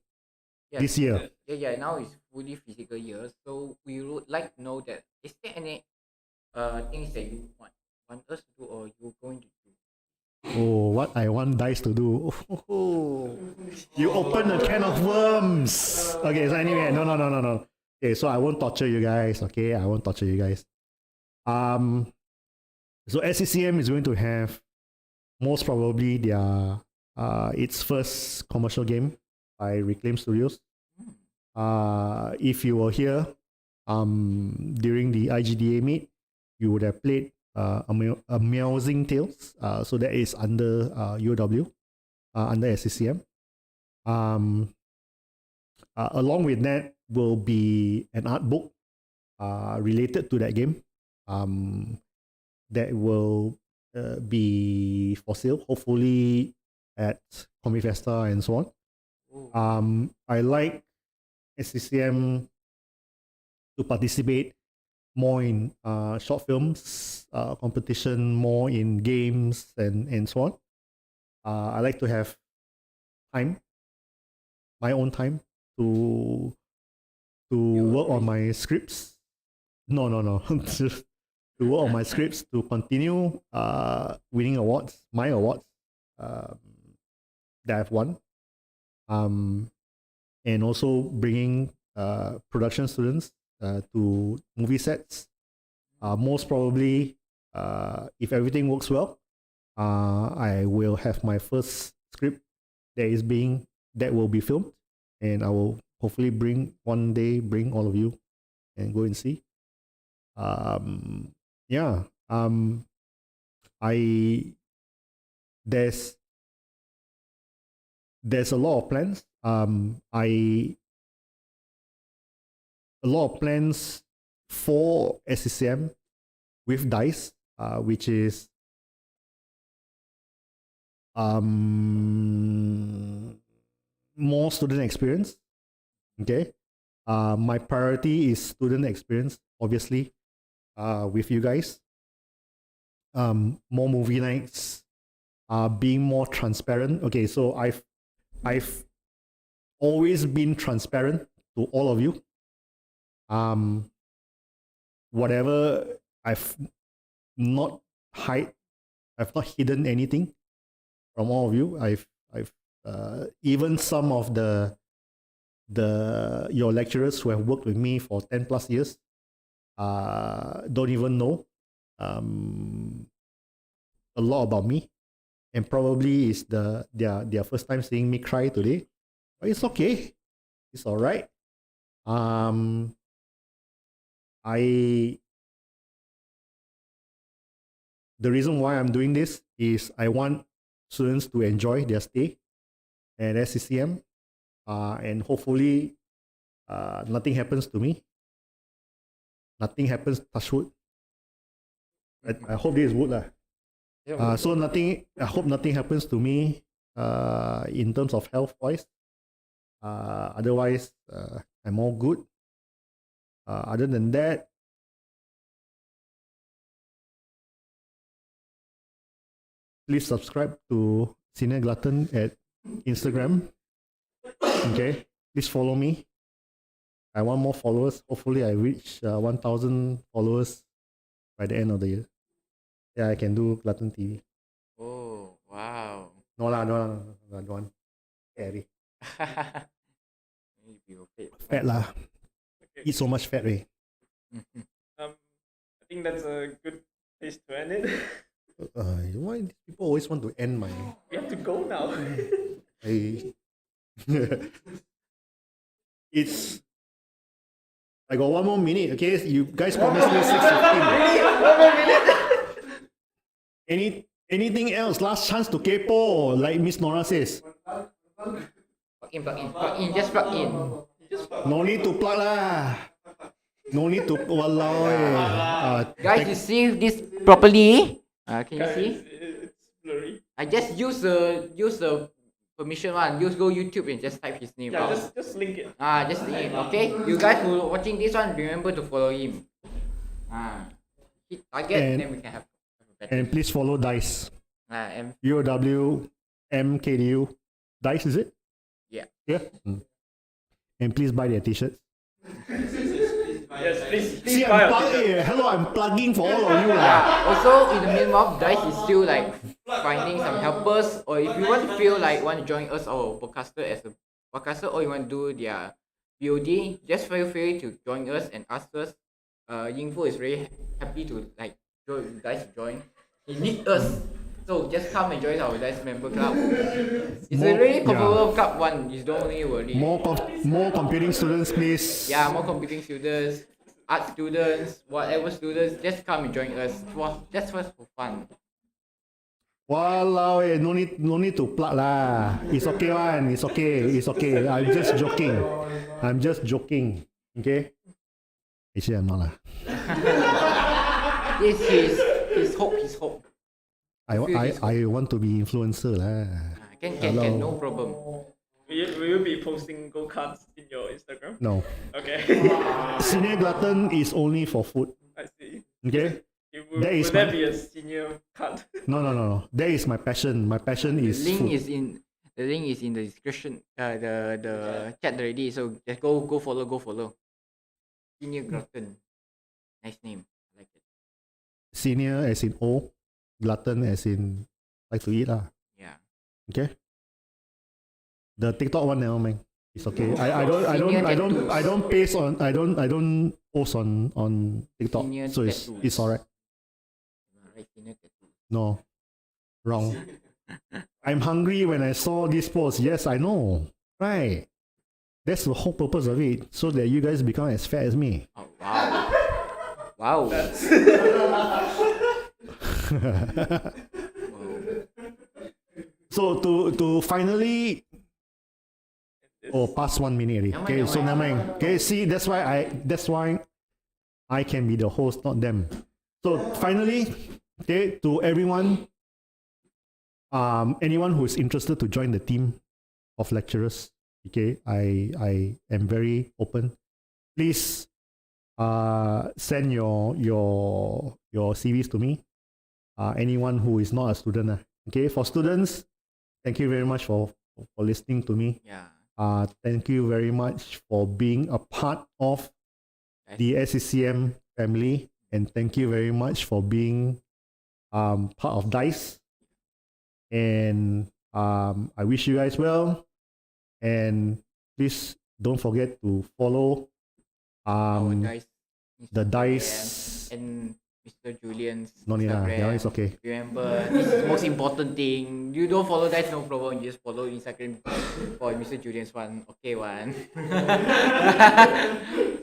this year? Yeah. Now it's fully physical year, so we would like to know that is there any things that you want want us to do or you going to do? Oh, what I want Dice to do. Oh, you open a can of worms. Okay, so anyway, no. Okay, so I won't torture you guys. Okay, I won't torture you guys. So SCCM is going to have most probably their its first commercial game by Reclaim Studios. If you were here during the IGDA meet, you would have played Amazing Tales. So that is under UW, under SCCM. Along with that will be an art book related to that game that will be for sale, hopefully at Comic Festa and so on. I like SCCM to participate more in short films competition, more in games and so on. I like to have time, my own time to work on my scripts. No. To work on my scripts to continue winning awards, my awards that I've won. And also bringing production students to movie sets. Most probably, if everything works well, I will have my first script that will be filmed, and I will hopefully one day bring all of you and go and see. There's a lot of plans. A lot of plans for SCCM with DICE, which is more student experience. Okay. My priority is student experience, obviously, with you guys. More movie nights, being more transparent. Okay, so I've always been transparent to all of you. Whatever I've not hidden anything from all of you. I've even some of your lecturers who have worked with me for 10 plus years don't even know a lot about me, and probably is their first time seeing me cry today. But it's okay, it's all right. The reason why I'm doing this is I want students to enjoy their stay at SCCM, and hopefully nothing happens to me. Nothing happens, touch wood. I hope this is wood lah. I hope nothing happens to me in terms of health wise. Otherwise, I'm all good. Other than that, please subscribe to Senior Glutton at Instagram. Okay, please follow me. I want more followers. Hopefully, I reach 1,000 followers by the end of the year. Yeah, I can do Glutton TV. Oh, wow. No, don't want. Scary. Fat lah. Okay. Eat so much fat, right? I think that's a good place to end it. Why do people always want to end my? We have to go now. I got 1 more minute, okay? You guys promised me 6:15. 1 more minute. Anything else? Last chance to kepo, like Miss Nora says. Plug in, just plug in. No need to plug lah. No need to. Walao. Guys, you see this properly? Can you see? It's blurry. I just use the permission one. Go YouTube and just type his name. Yeah, just link it. Just link it. Okay, you guys who are watching this one, remember to follow him. Hit target, and then we can have a better. And please follow Dice. And UOW MKDU. Dice, is it? yeah. Yeah. And please buy their t-shirts. Yes. Please See, buy I'm a ticket. hello, I'm plugging for all of you. Yeah. Also, in the meanwhile, Dice is still like finding some helpers, or if you want to feel like want to join us or podcaster as a podcaster, or you want to do their VOD, just feel free to join us and ask us. Yingfu is very happy to like join you guys to join. He needs us, so just come and join our Dice member club. It's a really comfortable club one. You don't only worry. More computing students, please. Yeah, more computing students, art students, whatever students, just come and join us. Just for fun. Walao, no need to plug lah. It's okay one. It's okay. I'm just joking. Okay. Actually, I'm not lah. This is his hope. I want to be influencer lah. Can no problem. Will you be posting go-karts in your Instagram? No. Okay. Senior glutton is only for food. I see. Okay. Will there be a senior card? No. That is my passion. My passion is food. The link is in the description. The chat already. So just go follow. Senior glutton. Nice name. I like it. Senior as in old, glutton as in like to eat lah. Yeah. Okay. The TikTok one never mind. It's okay. I don't post on TikTok. Senior So it's alright. Right, senior tattoo. No. Wrong. I'm hungry when I saw this post. Yes, I know. Right. That's the whole purpose of it. So that you guys become as fat as me. Oh wow. Wow. So to finally past 1 minute already. Okay, so never mind. Okay, see that's why I can be the host, not them. So finally, okay, to everyone, anyone who is interested to join the team of lecturers, okay, I am very open. Please send your CVs to me. Anyone who is not a student. Okay, for students, thank you very much for listening to me. Yeah. Thank you very much for being a part of the SCCM family, and thank you very much for being part of DICE. And I wish you guys well, and please don't forget to follow Our Dice the Instagram DICE. and Mr. Julian's No need lah, Instagram. that one is okay. Remember, this is the most important thing. You don't follow Dice, no problem. You just follow Instagram for Mr. Julian's one. Okay, one.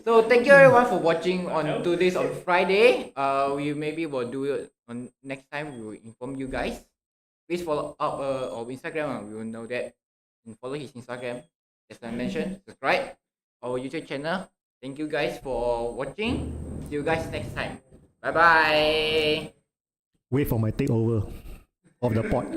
So thank you everyone for watching on today's on Friday. We maybe will do it on next time. We will inform you guys. Please follow up our Instagram. We will know that. And follow his Instagram. As I mentioned, subscribe our YouTube channel. Thank you guys for watching. See you guys next time. Bye bye. Wait for my takeover of the pot.